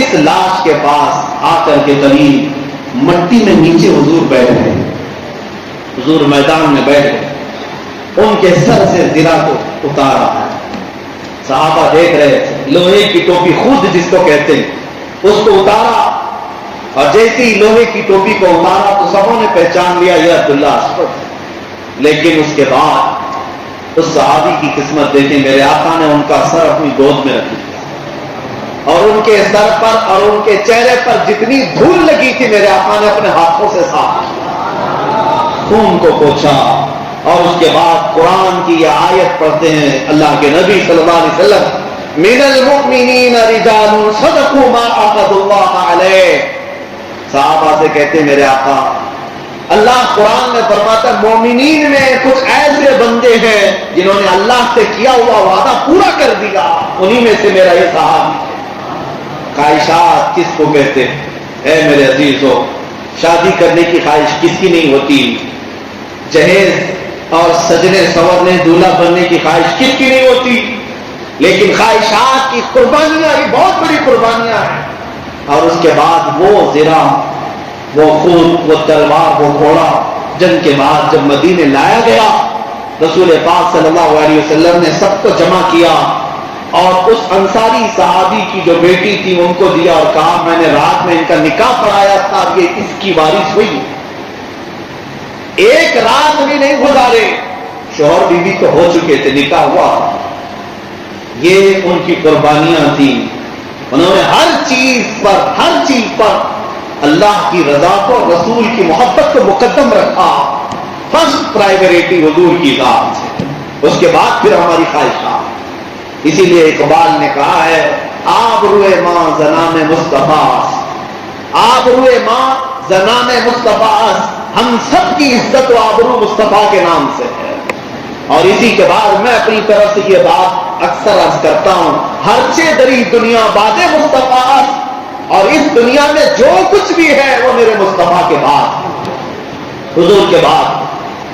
Speaker 1: اس لاش کے پاس آ کر کے قریب مٹی میں نیچے حضور بیٹھ گئے، حضور میدان میں بیٹھ گئے، ان کے سر سے زرا کو اتارا، صحابہ دیکھ رہے تھے، لوہے کی ٹوپی خود جس کو کہتے ہیں اس کو اتارا، اور جیسے ہی لوہے کی ٹوپی کو اتارا تو سبوں نے پہچان لیا یہ عبداللہ اسود۔ لیکن اس کے بعد اس صحابی کی قسمت دیکھیں، میرے آقا نے ان کا سر اپنی گود میں رکھ لیا اور ان کے سر پر اور ان کے چہرے پر جتنی دھول لگی تھی میرے آقا نے اپنے ہاتھوں سے صاف کیا، خون کو پوچھا، اور اس کے بعد قرآن کی یہ آیت پڑھتے ہیں اللہ کے نبی صلی اللہ علیہ وسلم، من المؤمنین رجال صدقوا ما عاهدوا اللہ علیہ۔ صحابہ سے کہتے ہیں میرے آقا، اللہ قرآن میں فرماتا ہے مومنین میں کچھ ایسے بندے ہیں جنہوں نے اللہ سے کیا ہوا وعدہ پورا کر دیا، انہی میں سے میرا یہ صحابی ہے۔ خواہشات کس کو کہتے ہیں؟ اے میرے عزیزو،
Speaker 2: شادی کرنے کی خواہش کس کی نہیں ہوتی؟ جہیز اور سجنے سنورنے دولہا بننے کی خواہش کس کی نہیں ہوتی؟ لیکن خواہشات کی قربانیاں یہ بہت بڑی قربانیاں ہیں. اور اس کے بعد وہ زرا، وہ خون، وہ تلوار، وہ گھوڑا، جنگ کے بعد جب مدینے لایا گیا رسول پاک صلی اللہ علیہ وسلم نے سب کو جمع کیا اور اس انصاری صحابی کی جو بیٹی تھی ان کو دیا اور کہا میں نے رات میں ان کا نکاح پڑھایا تھا، یہ اس کی وارث ہوئی. ایک رات بھی نہیں گزارے، شوہر بیوی تو ہو چکے تھے، نکاح ہوا. یہ ان کی قربانیاں تھیں. انہوں نے ہر چیز پر اللہ کی رضا کو، رسول کی محبت کو مقدم رکھا. فرسٹ پرائیوریٹی حضور کی ذات سے، اس کے بعد پھر ہماری خواہشات. اسی لیے اقبال نے کہا ہے آبروئے ماں زنان مصطفیٰ، آبروئے ماں زنان مصطفیٰ، ہم سب کی عزت و آبرو مصطفیٰ کے نام سے ہے. اور اسی کے بعد میں اپنی طرف سے یہ بات اکثر عرض کرتا ہوں، ہرچے دری دنیا باد مصطفیٰ، اور اس دنیا میں جو کچھ بھی ہے وہ میرے مصطفیٰ کے بعد، حضور کے بعد.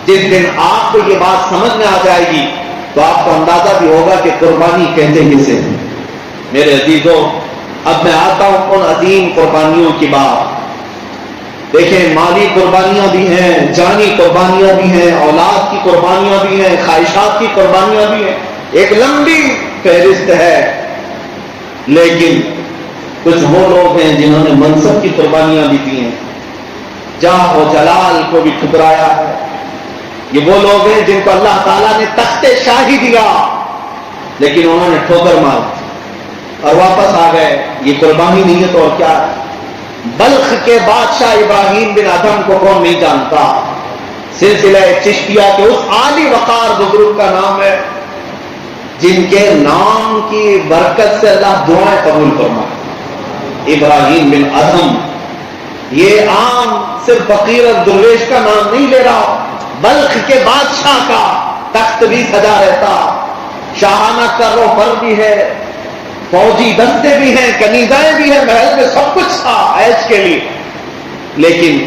Speaker 2: جس دن آپ کو یہ بات سمجھ میں آ جائے گی تو آپ کو اندازہ بھی ہوگا کہ قربانی کہتے کسے ہیں. میرے عزیزوں، اب میں آتا ہوں ان عظیم قربانیوں کی بات. دیکھیں، مالی قربانیاں بھی ہیں، جانی قربانیاں بھی ہیں، اولاد کی قربانیاں بھی ہیں، خواہشات کی قربانیاں بھی ہیں. ایک لمبی فہرست ہے. لیکن کچھ وہ لوگ ہیں جنہوں نے منصب کی قربانیاں بھی دی ہیں، جاہ و جلال کو بھی ٹھکرایا ہے. یہ وہ لوگ ہیں جن کو اللہ تعالیٰ نے تخت شاہی دیا لیکن انہوں نے ٹھوکر مار اور واپس آ گئے. یہ قربانی نہیں ہے تو اور کیا ہے؟ بلخ کے بادشاہ ابراہیم بن ادھم کو کون نہیں جانتا؟ سلسلہ چشتیہ کے اس عالی وقار بزرگ کا نام ہے جن کے نام کی برکت سے اللہ دعائیں قبول فرمائے. ابراہیم بن ادھم. یہ عام صرف فقیر اور درویش کا نام نہیں لے رہا، بلخ کے بادشاہ کا تخت بھی سجا رہتا، شاہانہ کر و فر بھی ہے، فوجی دستے بھی ہیں، کنیزائیں بھی ہیں، محل میں سب کچھ تھا عیش کے لیے. لیکن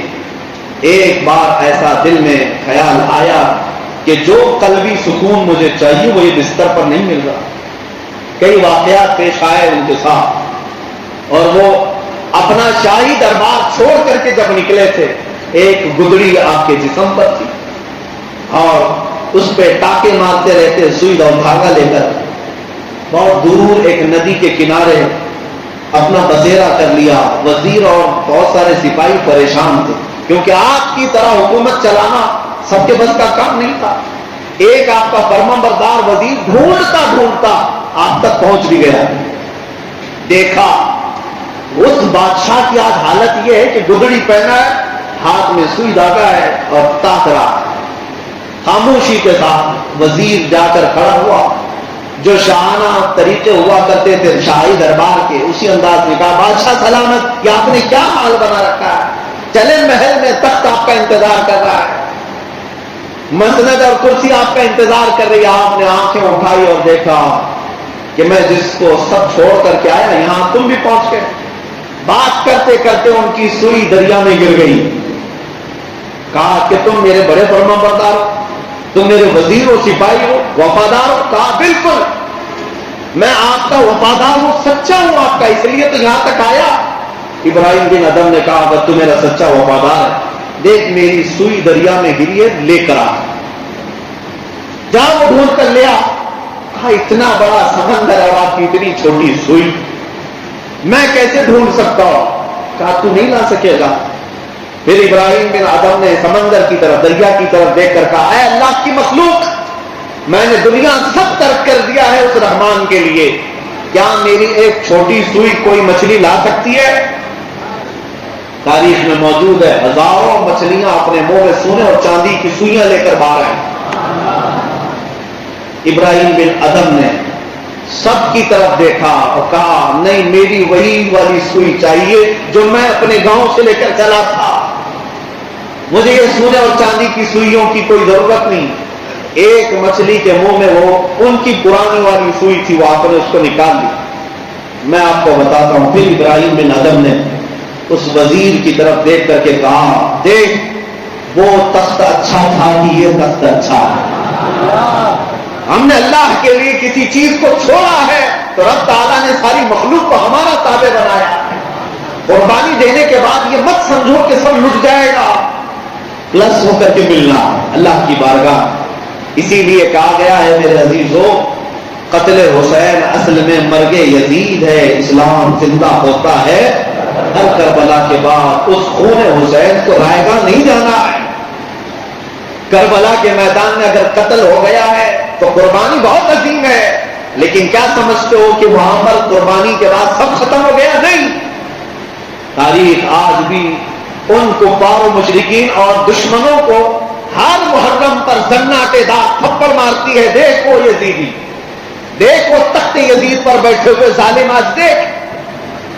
Speaker 2: ایک بار ایسا دل میں خیال آیا کہ جو قلبی سکون مجھے چاہیے وہ یہ بستر پر نہیں مل رہا. کئی واقعات پیش آئے ان کے ساتھ اور وہ اپنا شاہی دربار چھوڑ کر کے جب نکلے تھے ایک گدڑی آپ کے جسم پر تھی اور اس پہ ٹاکے مارتے رہتے سوئی اور دھاگا لے کر. بہت دور ایک ندی کے کنارے اپنا بسیرا کر لیا. وزیر اور بہت سارے سپاہی پریشان تھے کیونکہ آپ کی طرح حکومت چلانا سب کے بس کا کام نہیں تھا. ایک آپ کا فرما بردار وزیر ڈھونڈتا آپ تک پہنچ بھی گیا. دیکھا اس بادشاہ کی آج حالت یہ ہے کہ گدڑی پہنا ہے، ہاتھ میں سوئی دھاگا ہے اور تاک رہا ہے. خاموشی کے ساتھ وزیر جا کر کھڑا ہوا. جو شاہانہ طریقے ہوا کرتے تھے شاہی دربار کے اسی انداز میں کہا بادشاہ سلامت، یہ آپ نے کیا حال بنا رکھا ہے؟ چلے محل میں تخت آپ کا انتظار کر رہا ہے، مسند اور کرسی آپ کا انتظار کر رہی ہے. آپ نے آنکھیں اٹھائی اور دیکھا کہ میں جس کو سب چھوڑ کر کے آیا یہاں تم بھی پہنچ گئے. بات کرتے کرتے ان کی سوئی دریا میں گر گئی. کہا کہ تم میرے بڑے فرما بردار ہو، تم میرے وزیر ہو، سپاہی ہو، وفادار ہو؟ کہا بالکل میں آپ کا وفادار ہوں، سچا ہوں آپ کا، اس لیے تو یہاں تک آیا. ابراہیم بن ادھم نے کہا اگر تو میرا سچا وفادار ہے دیکھ میری سوئی دریا میں گری ہے، لے کر آ. جا وہ ڈھونڈ کر لیا. کہا اتنا بڑا سمندر ہے آپ کی اتنی چھوٹی سوئی میں کیسے ڈھونڈ سکتا ہوں؟ کہا تو نہیں لا سکے گا. پھر ابراہیم بن ادھم نے سمندر کی طرف، دریا کی طرف دیکھ کر کہا اے اللہ کی مخلوق، میں نے دنیا سب ترک کر دیا ہے اس رحمان کے لیے، کیا میری ایک چھوٹی سوئی کوئی مچھلی لا سکتی ہے؟ تاریخ میں موجود ہے ہزاروں مچھلیاں اپنے منہ میں سونے اور چاندی کی سوئیاں لے کر باہر آئیں. ابراہیم بن ادھم نے سب کی طرف دیکھا اور کہا نہیں میری وہی والی سوئی چاہیے جو میں اپنے گاؤں سے لے کر چلا تھا، مجھے یہ سونے اور چاندی کی سوئیوں کی کوئی ضرورت نہیں. ایک مچھلی کے منہ میں وہ ان کی پرانی والی سوئی تھی، وہ آپ نے اس کو نکال لی. میں آپ کو بتاتا ہوں پھر ابراہیم بن ادھم نے اس وزیر کی طرف دیکھ کر کے کہا دیکھ وہ تخت اچھا تھا کہ یہ تخت اچھا ہے؟ ہم نے اللہ کے لیے کسی چیز کو چھوڑا ہے تو رب تعالیٰ نے ساری مخلوق کو ہمارا تابع بنایا ہے۔ قربانی دینے کے بعد یہ مت سمجھو کہ سب لٹ جائے گا، پلس ہو کر کے ملنا اللہ کی بارگاہ۔ اسی لیے کہا گیا ہے میرے عزیزو، قتل حسین اصل میں مرگ یزید ہے، اسلام زندہ ہوتا ہے ہر کربلا کے بعد۔ اس خون حسین کو رائے گاہ نہیں جانا ہے۔ کربلا کے میدان میں اگر قتل ہو گیا ہے تو قربانی بہت عظیم ہے، لیکن کیا سمجھتے ہو کہ وہاں پر قربانی کے بعد سب ختم ہو گیا؟ نہیں، تاریخ آج بھی ان کفار و مشرکین اور دشمنوں کو ہر محرم پر زناٹے دار تھپڑ مارتی ہے۔ دیکھ وہ یزیدی، دیکھ وہ تخت یزید پر بیٹھے ہوئے ظالم، آج دیکھ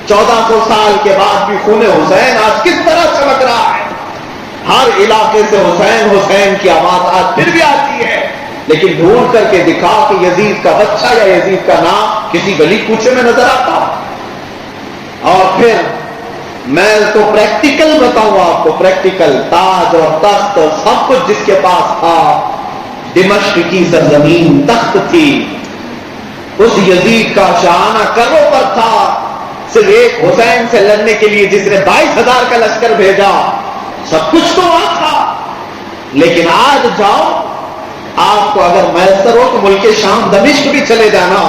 Speaker 2: 1400 سال کے بعد بھی خون حسین آج کس طرح چمک رہا ہے۔ ہر علاقے سے حسین حسین کی آواز آج پھر بھی آتی ہے، لیکن ڈھونڈ کر کے دکھا کہ یزید کا بچہ یا یزید کا نام کسی گلی کوچے میں نظر آتا۔ اور پھر میں تو پریکٹیکل بتاؤں آپ کو، پریکٹیکل تاج اور تخت سب کچھ جس کے پاس تھا، دمشق کی سرزمین تخت تھی، اس یزید کا شاہانہ کروں پر تھا، صرف ایک حسین سے لڑنے کے لیے جس نے 22,000 کا لشکر بھیجا، سب کچھ تو وہاں تھا۔ لیکن آج جاؤ، آپ کو اگر میسر ہو تو ملک شام دمشق بھی چلے جانا،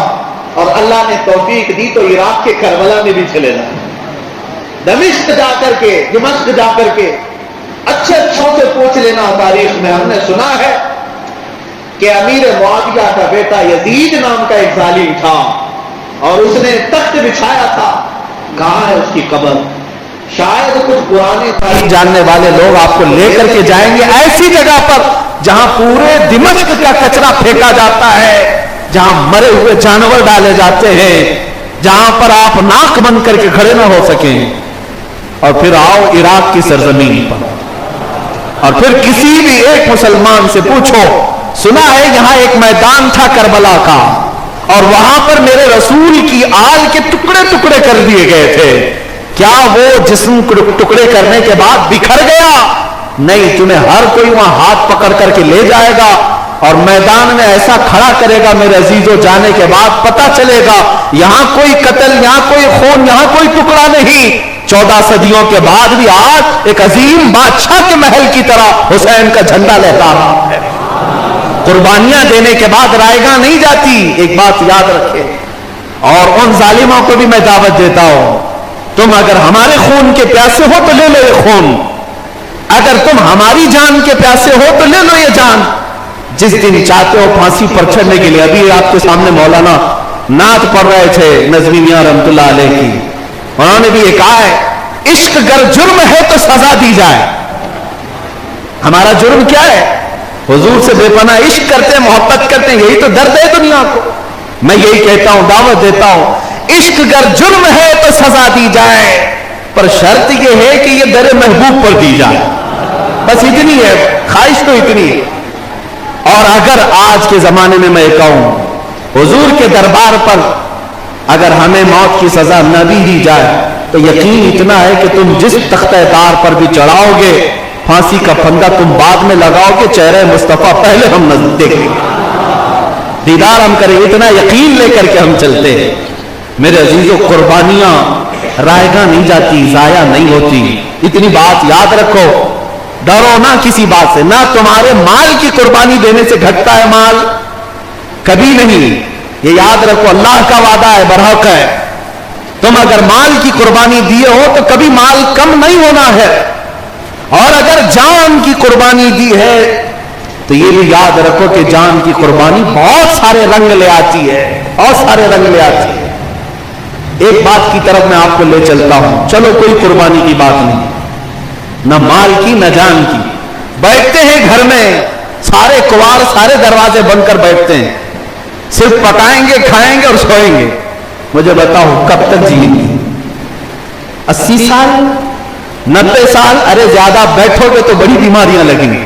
Speaker 2: اور اللہ نے توفیق دی تو عراق کے کربلا میں بھی چلے جانا۔ دمشق جا کر کے، دمشق جا کر کے اچھے اچھوں سے پوچھ لینا، تاریخ میں ہم نے سنا ہے کہ امیر معاویہ کا بیٹا یزید نام کا ایک ظالم تھا اور اس نے تخت بچھایا تھا۔ کہاں ہے اس کی قبر؟ شاید کچھ پرانے تاریخ
Speaker 1: جاننے والے لوگ آپ کو لے کر کے جائیں گے ایسی جگہ پر جہاں پورے دمشق کا کچرا پھینکا جاتا ہے، جہاں مرے ہوئے جانور ڈالے جاتے ہیں، جہاں پر آپ ناک بند کر کے کھڑے نہ ہو سکیں۔ اور پھر آؤ عراق کی سرزمین پر، اور پھر کسی بھی ایک مسلمان سے پوچھو، سنا ہے یہاں ایک میدان تھا کربلا کا اور وہاں پر میرے رسول کی آل کے ٹکڑے ٹکڑے کر دیے گئے تھے، کیا وہ جسم ٹکڑے کرنے کے بعد بکھر گیا؟ نہیں، تمہیں ہر کوئی وہاں ہاتھ پکڑ کر کے لے جائے گا اور میدان میں ایسا کھڑا کرے گا میرے عزیزو، جانے کے بعد پتہ چلے گا یہاں کوئی قتل، یہاں کوئی خون، یہاں کوئی ٹکڑا نہیں۔ 14 صدیوں کے بعد بھی آج ایک عظیم بادشاہ کے محل کی طرح حسین کا جھنڈا لہرا رہا ہے۔ قربانیاں دینے کے بعد رائے گاہ نہیں جاتی، ایک بات یاد رکھے۔ اور ان ظالموں کو بھی میں دعوت دیتا ہوں، تم اگر ہمارے خون کے پیاسے ہو تو لے لو یہ خون، اگر تم ہماری جان کے پیاسے ہو تو لے لو یہ جان۔ جس دن چاہتے ہو پھانسی پر چڑھنے کے لیے، ابھی آپ کے سامنے مولانا نعت پڑھ رہے تھے نظمی میاں رحمۃ اللہ علیہ کی، انہوں نے بھی یہ کہا ہے عشق گر جرم ہے تو سزا دی جائے۔ ہمارا جرم کیا ہے؟ حضور سے بے پناہ عشق کرتے ہیں، محبت کرتے ہیں، یہی تو درد ہے دنیا کو۔ میں یہی کہتا ہوں، دعوت دیتا ہوں، عشق گر جرم ہے تو سزا دی جائے، پر شرط یہ ہے کہ یہ در محبوب پر دی جائے، بس اتنی ہے، خواہش تو اتنی ہے۔ اور اگر آج کے زمانے میں میں کہوں حضور کے دربار پر اگر ہمیں موت کی سزا نہ بھی دی جائے تو یقین اتنا ہے کہ تم جس تختہ دار پر بھی چڑھاؤ گے، پھانسی کا پھندا تم بعد میں لگاؤ گے، چہرہ مصطفیٰ پہلے ہم دیکھیں گے، دیدار ہم کریں، اتنا یقین لے کر کے ہم چلتے ہیں۔ میرے عزیزوں، قربانیاں رائے گاہ نہیں جاتی، ضائع نہیں ہوتی، اتنی بات یاد رکھو۔ ڈرو نہ کسی بات سے، نہ تمہارے مال کی قربانی دینے سے گھٹتا ہے مال، کبھی نہیں، یہ یاد رکھو، اللہ کا وعدہ ہے، برحق ہے، تم اگر مال کی قربانی دیے ہو تو کبھی مال کم نہیں ہونا ہے، اور اگر جان کی قربانی دی ہے تو یہ بھی یاد رکھو کہ جان کی قربانی بہت سارے رنگ لے آتی ہے، بہت سارے رنگ لے آتی ہے۔ ایک بات کی طرف میں آپ کو لے چلتا ہوں، چلو کوئی قربانی کی بات نہیں، نہ مال کی نہ جان کی، بیٹھتے ہیں گھر میں سارے کنوار، سارے دروازے بند کر بیٹھتے ہیں، صرف پکائیں گے، کھائیں گے اور سوئیں گے۔ مجھے بتاؤ کب تک جیئیں گے؟ 80 سال 90 سال؟ ارے زیادہ بیٹھو گے تو بڑی بیماریاں لگیں گی۔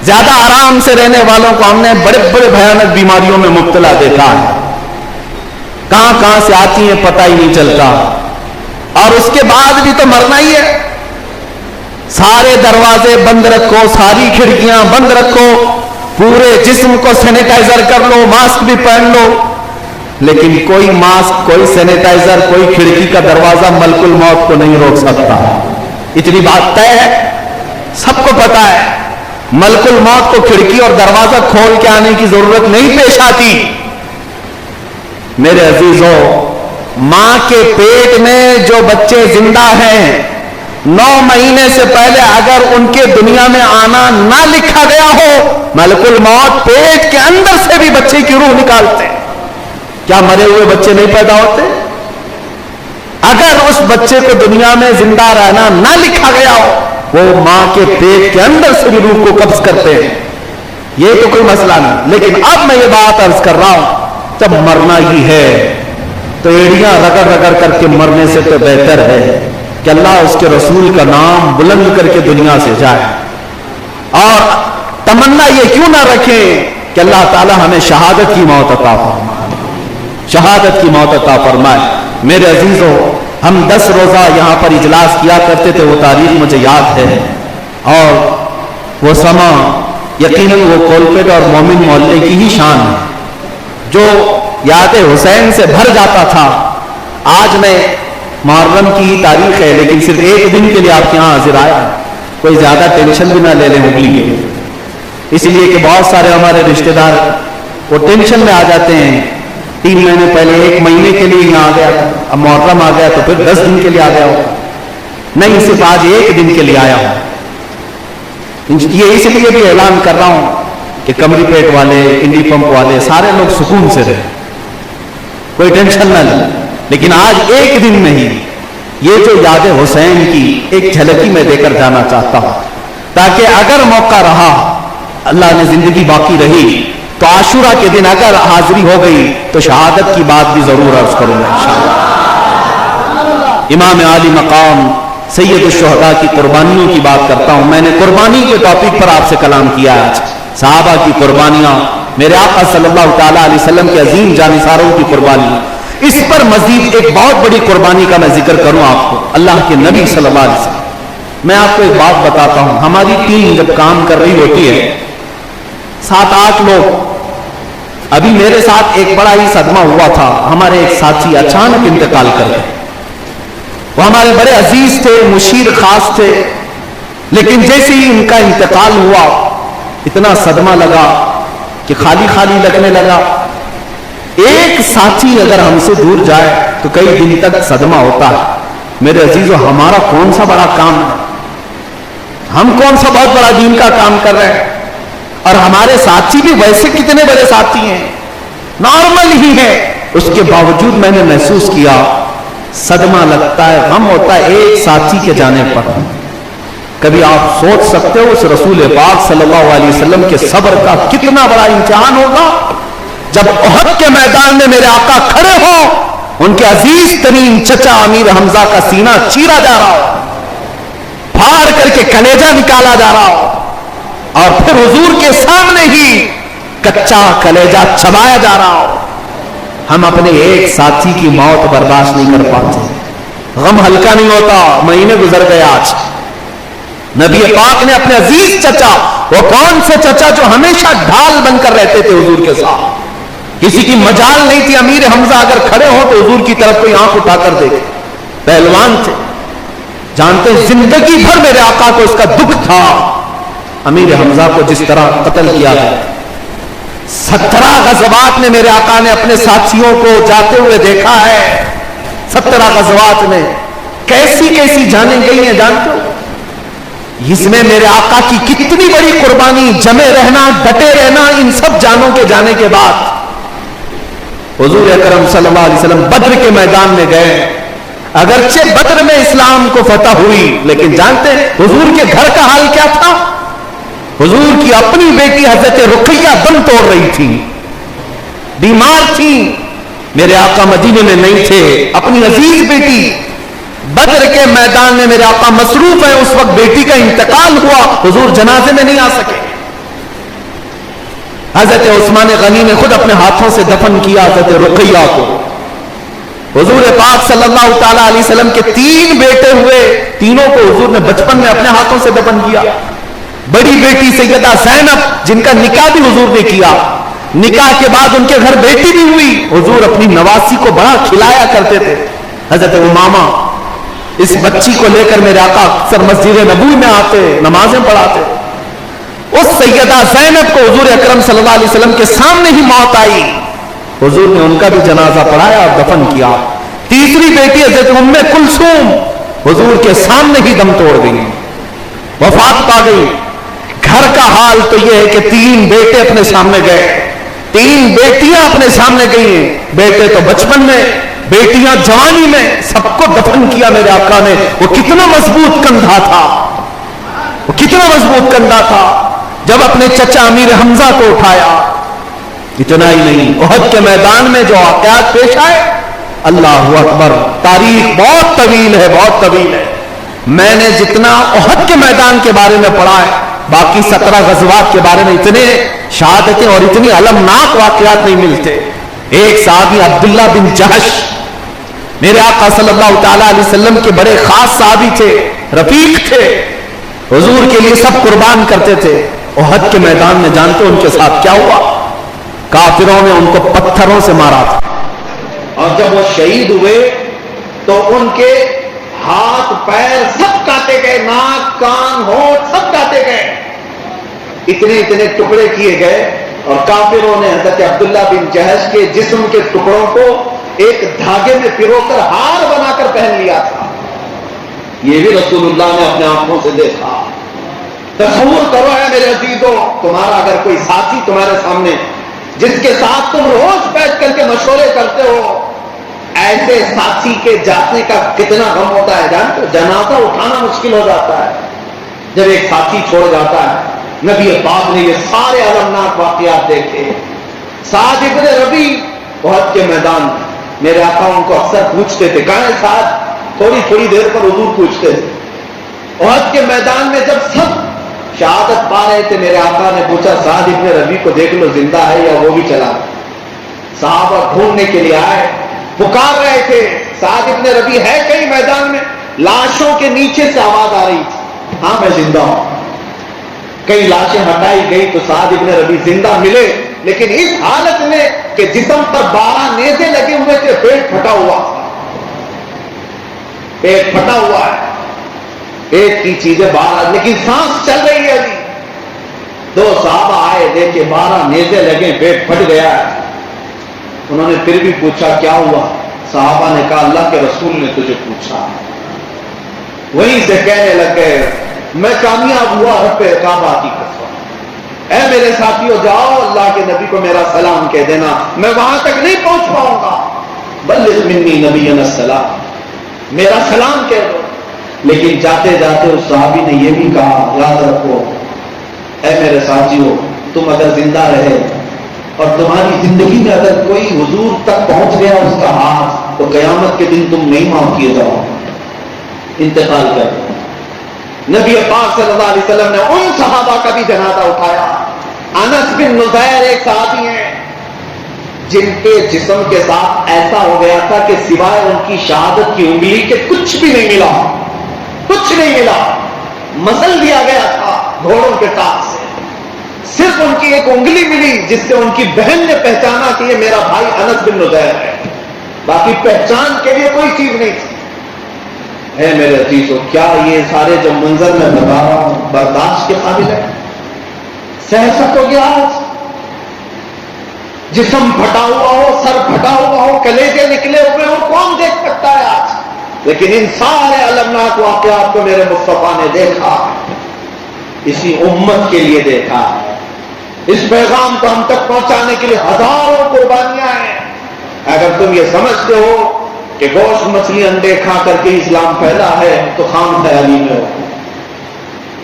Speaker 1: زیادہ آرام سے رہنے والوں کو ہم نے بڑے بڑے بھیانک بیماریوں میں مبتلا دیکھا ہے، کہاں کہاں سے آتی ہیں پتہ ہی نہیں چلتا۔ اور اس کے بعد بھی تو مرنا ہی ہے. سارے دروازے بند رکھو, ساری کھڑکیاں بند رکھو, پورے جسم کو سینیٹائزر کر لو, ماسک بھی پہن لو, لیکن کوئی ماسک, کوئی سینیٹائزر, کوئی کھڑکی کا دروازہ ملک الموت کو نہیں روک سکتا. اتنی بات طے ہے, سب کو پتا ہے, ملک الموت کو کھڑکی اور دروازہ کھول کے آنے کی ضرورت نہیں پیش آتی. میرے عزیزوں, ماں کے پیٹ میں جو بچے زندہ ہیں, 9 مہینے سے پہلے اگر ان کے دنیا میں آنا نہ لکھا گیا ہو, ملک الموت پیٹ کے اندر سے بھی بچے کی روح نکالتے ہیں. کیا مرے ہوئے بچے نہیں پیدا ہوتے؟ اگر اس بچے کو دنیا میں زندہ رہنا نہ لکھا گیا ہو, وہ ماں کے پیٹ کے اندر سے بھی روح کو قبض کرتے ہیں. یہ تو کوئی مسئلہ نہیں. لیکن اب میں یہ بات عرض کر رہا ہوں, جب مرنا ہی ہے تو ایڑیاں رگڑ رگڑ کر کے مرنے سے تو بہتر ہے کہ اللہ اس کے رسول کا نام بلند کر کے دنیا سے جائے. اور تمنا یہ کیوں نہ رکھیں کہ اللہ تعالی ہمیں شہادت کی موت عطا فرمائے, شہادت کی موت عطا فرمائے. میرے عزیزوں, ہم 10 روزہ یہاں پر اجلاس کیا کرتے تھے, وہ تاریخ مجھے یاد ہے, اور وہ سما یقیناً وہ کولپیٹ اور مومن محلے کی ہی شان ہے جو یاد حسین سے بھر جاتا تھا. آج میں محرم کی ہی تاریخ ہے, لیکن صرف ایک دن کے لیے آپ کے یہاں حاضر آیا, کوئی زیادہ ٹینشن بھی نہ لے لیں انگلی کے, اس لیے کہ بہت سارے ہمارے رشتہ دار وہ ٹینشن میں آ جاتے ہیں. 3 مہینے پہلے 1 مہینے کے لیے یہاں آ گیا, اب محرم آ گیا تو پھر 10 دن کے لیے آ گیا ہو. نہیں, صرف آج 1 دن کے لیے آیا ہوں. یہ اس لیے بھی اعلان کر رہا ہوں کہ کمری پیٹ والے, انڈی پمپ والے, سارے لوگ سکون سے رہے, کوئی ٹینشن نہ لیں. لیکن آج 1 دن میں ہی یہ جو یاد حسین کی ایک جھلکی میں دے کر جانا چاہتا ہوں, تاکہ اگر موقع رہا, اللہ نے زندگی باقی رہی, تو عاشورہ کے دن اگر حاضری ہو گئی تو شہادت کی بات بھی ضرور عرض کروں گا انشاءاللہ. امام عالی مقام سید الشہداء کی قربانیوں کی بات کرتا ہوں. میں نے قربانی کے ٹاپک پر آپ سے کلام کیا آج, صحابہ کی قربانیاں, میرے آقا صلی اللہ تعالی علیہ وسلم کے عظیم جانثاروں کی قربانی. اس پر مزید ایک بہت بڑی قربانی کا میں ذکر کروں آپ کو, اللہ کے نبی صلی اللہ علیہ وسلم. میں آپ کو ایک بات بتاتا ہوں, ہماری ٹیم جب کام کر رہی ہوتی ہے, 7-8 لوگ, ابھی میرے ساتھ ایک بڑا ہی صدمہ ہوا تھا. ہمارے ایک ساتھی اچانک انتقال کر گئے. وہ ہمارے بڑے عزیز تھے, مشیر خاص تھے, لیکن جیسے ہی ان کا انتقال ہوا اتنا صدمہ لگا کہ خالی خالی لگنے لگا. ایک ساتھی اگر ہم سے دور جائے تو کئی دن تک صدمہ ہوتا ہے. میرے عزیزو, ہمارا کون سا بڑا کام ہے, ہم کون سا بہت بڑا دین کا کام کر رہے ہیں, اور ہمارے ساتھی بھی ویسے کتنے بڑے ساتھی ہیں, نارمل ہی ہیں. اس کے باوجود میں نے محسوس کیا صدمہ لگتا ہے, غم ہوتا ہے ایک ساتھی کے جانے پر. کبھی آپ سوچ سکتے ہو اس رسول پاک صلی اللہ علیہ وسلم کے صبر کا کتنا بڑا امتحان ہوگا جب احد کے میدان میں میرے آقا کھڑے ہوں, ان کے عزیز ترین چچا امیر حمزہ کا سینہ چیرا جا رہا ہو, پھاڑ کر کے کلیجہ نکالا جا رہا ہو, اور پھر حضور کے سامنے ہی کچا کلیجہ چبایا جا رہا ہو. ہم اپنے ایک ساتھی کی موت برداشت نہیں کر پاتے, غم ہلکا نہیں ہوتا. مہینے گزر گئے, آج نبی پاک نے اپنے عزیز چچا, وہ کون سے چچا جو ہمیشہ ڈھال بن کر رہتے تھے حضور کے ساتھ, کسی کی مجال نہیں تھی امیر حمزہ اگر کھڑے ہو تو حضور کی طرف کوئی آنکھ اٹھا کر دیکھے, پہلوان تھے, جانتے زندگی بھر میرے آقا کو اس کا دکھ تھا امیر حمزہ کو جس طرح قتل کیا گیا. 17 غزوات میں میرے آقا نے اپنے ساتھیوں کو جاتے ہوئے دیکھا ہے. 17 غزوات میں کیسی کیسی جانیں گئی ہیں جانتے ہو. اس میں میرے آقا کی کتنی بڑی قربانی, جمے رہنا, ڈٹے رہنا. ان سب جانوں کے جانے کے بعد حضور اکرم صلی اللہ علیہ وسلم بدر کے میدان میں گئے. اگرچہ بدر میں اسلام کو فتح ہوئی, لیکن جانتے ہیں حضور کے گھر کا حال کیا تھا. حضور کی اپنی بیٹی حضرت رقیہ دم توڑ رہی تھی, بیمار تھی. میرے آقا مدینے میں نہیں تھے, اپنی عزیز بیٹی بدر کے میدان میں میرے آقا مصروف ہیں. اس وقت بیٹی کا انتقال ہوا, حضور جنازے میں نہیں آ سکے. حضرت عثمان غنی نے خود اپنے ہاتھوں سے دفن کیا حضرت رقیہ کو. حضور پاک صلی اللہ تعالی علیہ وسلم کے 3 بیٹے ہوئے، تینوں کو حضور نے بچپن میں اپنے ہاتھوں سے دفن کیا. بڑی بیٹی سیدہ زینب جن کا نکاح بھی حضور نے کیا، نکاح کے بعد ان کے گھر بیٹی بھی ہوئی. حضور اپنی نواسی کو بڑا کھلایا کرتے تھے. حضرت امامہ اس بچی کو لے کر میرے آقا اکثر مسجد نبوی میں آتے، نمازیں پڑھاتے. اس سیدہ زینب کو حضور اکرم صلی اللہ علیہ وسلم کے سامنے ہی موت آئی. حضور نے ان کا بھی جنازہ پڑھایا اور دفن کیا. تیسری بیٹی حضرت ام کلثوم حضور کے سامنے ہی دم توڑ گئی، وفات پا گئی. گھر کا حال تو یہ ہے کہ 3 بیٹے اپنے سامنے گئے، 3 بیٹیاں اپنے سامنے گئی ہیں. بیٹے تو بچپن میں، بیٹیاں جوانی میں، سب کو دفن کیا میرے آقا نے. وہ کتنا مضبوط کندھا تھا، وہ کتنا مضبوط کندھا تھا جب اپنے چچا امیر حمزہ کو اٹھایا. اتنا ہی نہیں، احد کے میدان میں جو واقعات پیش آئے، اللہ اکبر، تاریخ بہت طویل ہے، بہت طویل ہے. میں نے جتنا احد کے میدان کے بارے میں پڑھا ہے، باقی 17 غزوات کے بارے میں اتنے شہادتیں اور اتنی المناک واقعات نہیں ملتے. ایک صحابی عبداللہ بن جہش میرے آقا صلی اللہ تعالی علیہ وسلم کے بڑے خاص صحابی تھے، رفیق تھے، حضور کے لیے سب قربان کرتے تھے. احد کے میدان میں جانتے ان کے ساتھ کیا ہوا؟ کافروں نے ان کو پتھروں سے مارا تھا،
Speaker 2: اور جب وہ شہید ہوئے تو ان کے ہاتھ پیر سب کاٹے گئے، ناک کان ہونٹ سب کاٹے گئے، اتنے اتنے ٹکڑے کیے گئے. اور کافروں نے حضرت عبداللہ بن جہش کے جسم کے ٹکڑوں کو ایک دھاگے میں پرو کر ہار بنا کر پہن لیا تھا. یہ بھی رسول اللہ نے اپنے آنکھوں سے دیکھا. تصور کرو ہے میرے عزیزوں، تمہارا اگر کوئی ساتھی تمہارے سامنے جس کے ساتھ تم روز بیٹھ کر کے مشورے کرتے ہو، ایسے ساتھی کے جانے کا کتنا غم ہوتا ہے جانتے ہو؟ جنازہ اٹھانا مشکل ہو جاتا ہے جب ایک ساتھی چھوڑ جاتا ہے. نبی پاک نے یہ سارے المناک واقعات دیکھے. سعد ابن ربی احد کے میدان میں میرے آقا ان کو اکثر پوچھتے تھے، کہاں ہے سعد؟ تھوڑی تھوڑی دیر پر حضور پوچھتے تھے. احد کے میدان میں جب سب شہادت پا رہے تھے، میرے آقا نے پوچھا سعد ابن ربی کو دیکھ لو زندہ ہے یا وہ بھی چلا. صحابہ ڈھونڈنے کے لیے آئے، پکار رہے تھے سعد ابن ربی ہے کہیں میدان میں؟ لاشوں کے نیچے سے آواز آ رہی تھی، ہاں میں زندہ ہوں. کئی لاشیں ہٹائی گئی تو سعد ابن ربی زندہ ملے، لیکن اس حالت میں کہ جسم پر 12 نیزے لگے ہوئے تھے، پیٹ پھٹا ہوا، پیٹ پھٹا ہوا ہے، پیٹ کی چیزیں باہر، لیکن سانس چل رہی ہے. ابھی 2 صحابہ آئے، دیکھے 12 نیزے لگے، پیٹ پھٹ گیا ہے. انہوں نے پھر بھی پوچھا کیا ہوا؟ صحابہ نے کہا اللہ کے رسول نے تجھے پوچھا. وہیں سے کہنے لگ گئے میں کامیاب ہوا رب کعبہ کی قسم، اے میرے ساتھیوں جاؤ اللہ کے نبی کو میرا سلام کہہ دینا، میں وہاں تک نہیں پہنچ پاؤں گا، بلغ منی نبینا السلام، میرا سلام کہہ دو. لیکن جاتے جاتے اس صحابی نے یہ بھی کہا یاد رکھو اے میرے ساتھیوں، تم اگر زندہ رہے اور تمہاری زندگی میں اگر کوئی حضور تک پہنچ گیا اس کا ہاتھ، تو قیامت کے دن تم نہیں معاف کیے جاؤ، انتقال کر. نبی پاک صلی اللہ علیہ وسلم نے ان صحابہ کا بھی جنازہ اٹھایا. انس بن نذیر ایک صحابی ہیں جن کے جسم کے ساتھ ایسا ہو گیا تھا کہ سوائے ان کی شہادت کی انگلی کے کچھ بھی نہیں ملا، کچھ نہیں ملا، مسل دیا گیا تھا گھوڑوں کے ٹانک سے. صرف ان کی ایک انگلی ملی جس سے ان کی بہن نے پہچانا کہ یہ میرا بھائی انس بن نذیر ہے، باقی پہچان کے لیے کوئی چیز نہیں تھی. اے میرے عزیزو، کیا یہ سارے جو منظر میں بتا رہا ہوں برداشت کے قابل ہے؟ سہ سکو گے آج؟ جسم پھٹا ہوا ہو، سر پھٹا ہوا ہو، کلیجے نکلے ہوئے ہو، کون دیکھ سکتا ہے آج؟ لیکن ان سارے المناک واقعات کو میرے مصطفیٰ نے دیکھا، اسی امت کے لیے دیکھا. اس پیغام کو ہم تک پہنچانے کے لیے ہزاروں قربانیاں ہیں. اگر تم یہ سمجھتے ہو کہ گوشت مچھلی انڈے کھا کر کے اسلام پھیلا ہے تو خام خیالی میں ہو.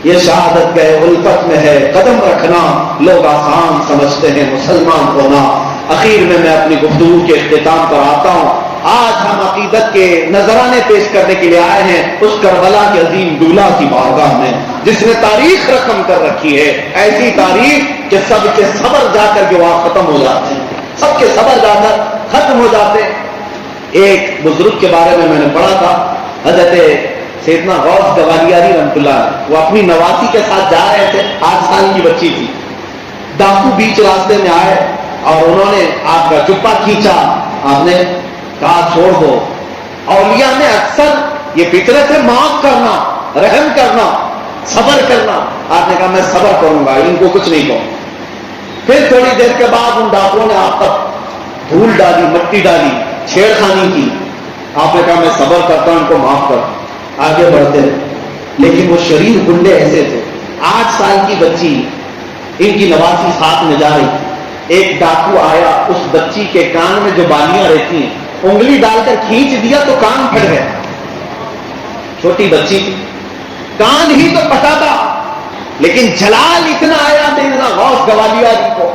Speaker 2: یہ شہادت گئے الفت میں ہے، قدم رکھنا لوگ آسان سمجھتے ہیں مسلمان ہونا. اخیر میں اپنی گفتگو کے اختتام پر آتا ہوں. آج ہم عقیدت کے نذرانے پیش کرنے کے لیے آئے ہیں اس کربلا کے عظیم دولا کی بارگاہ میں جس نے تاریخ رقم کر رکھی ہے، ایسی تاریخ کہ سب کے صبر جا کر کے وہاں ختم ہو جاتے ہیں، سب کے صبر جا کر ختم ہو جاتے ہیں. ایک بزرگ کے بارے میں نے پڑھا تھا، حضرت سیدنا غوث گوالیاری رحمۃ اللہ، وہ اپنی نواسی کے ساتھ جا رہے تھے، 8 سال کی بچی تھی، ڈاکو بیچ راستے میں آئے اور انہوں نے آپ کا جبہ کھینچا، آپ نے کہا چھوڑ دو۔ اولیاء میں اکثر یہ فطرت ہے معاف کرنا، رحم کرنا، صبر کرنا۔ آپ نے کہا میں صبر کروں گا، ان کو کچھ نہیں کہوں۔ پھر تھوڑی دیر کے بعد ان ڈاکوؤں نے آپ پر دھول ڈالی، مٹی ڈالی، چھیڑ خانی کی۔ آپ نے کہا میں صبر کرتا ہوں، ان کو معاف کر، آگے بڑھتے رہے۔ لیکن وہ شریر گنڈے ایسے تھے، 8 سال کی بچی، ان کی نواسی ساتھ میں جا رہی تھی، ایک ڈاکو آیا، اس بچی کے کان میں جو بالیاں رہتی ہیں انگلی ڈال کر کھینچ دیا تو کان پھٹ گیا۔ چھوٹی بچی تھی، کان ہی تو پھٹا تھا، لیکن جلال اتنا آیا دیکھنا غوث گوالیاری کو،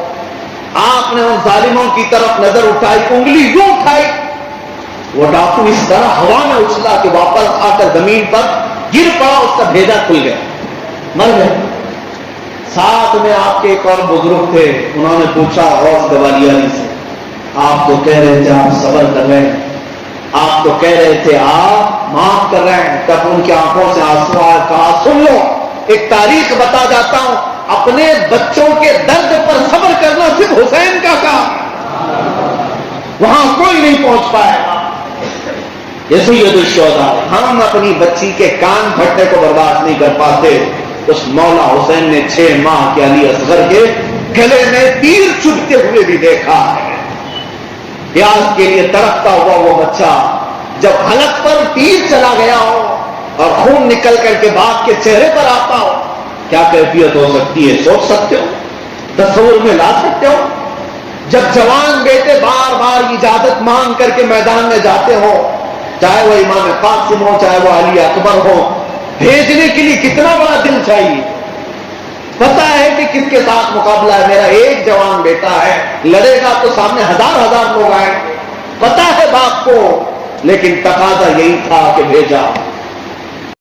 Speaker 2: آپ نے ان ظالموں کی طرف نظر اٹھائی، انگلی یوں اٹھائی، وہ ڈاکو اس طرح ہوا میں اچھلا کہ واپس آ کر زمین پر گر پڑا، اس کا بھیجا کھل گیا، مر گیا۔ ساتھ میں آپ کے ایک اور بزرگ تھے، انہوں نے پوچھا غوث گوالیاری سے، آپ تو کہہ رہے تھے آپ صبر کر رہے ہیں، آپ تو کہہ رہے تھے آپ معاف کر رہے ہیں، تب ان کی آنکھوں سے آنسو آئے، کہا سن لو ایک تاریخ بتا جاتا ہوں، اپنے بچوں کے درد پر صبر کرنا صرف حسین کا کام، وہاں کوئی نہیں پہنچ پائے گا۔ یہ سید الشہداء، ہم اپنی بچی کے کان پھٹنے کو برداشت نہیں کر پاتے، اس مولا حسین نے 6 ماہ کے علی اصغر کے گلے میں تیر چبھتے ہوئے بھی دیکھا ہے۔ پیاس کے لیے تڑپتا ہوا وہ بچہ جب حلق پر تیر چلا گیا ہو اور خون نکل کر کے باپ کے چہرے پر آتا ہو، کیا کیفیت ہو سکتی ہے سوچ سکتے ہو، تصور میں لا سکتے ہو؟ جب جوان بیٹے بار بار اجازت مانگ کر کے میدان میں جاتے ہو، چاہے وہ امام قاسم ہو چاہے وہ علی اکبر ہو، بھیجنے کے لیے کتنا بڑا دل چاہیے، پتا ہے کہ کس کے ساتھ مقابلہ ہے، میرا ایک جوان بیٹا ہے، لڑے گا تو سامنے ہزار لوگ آئیں، پتا ہے باپ کو، لیکن تقاضا یہی تھا کہ بھیجا۔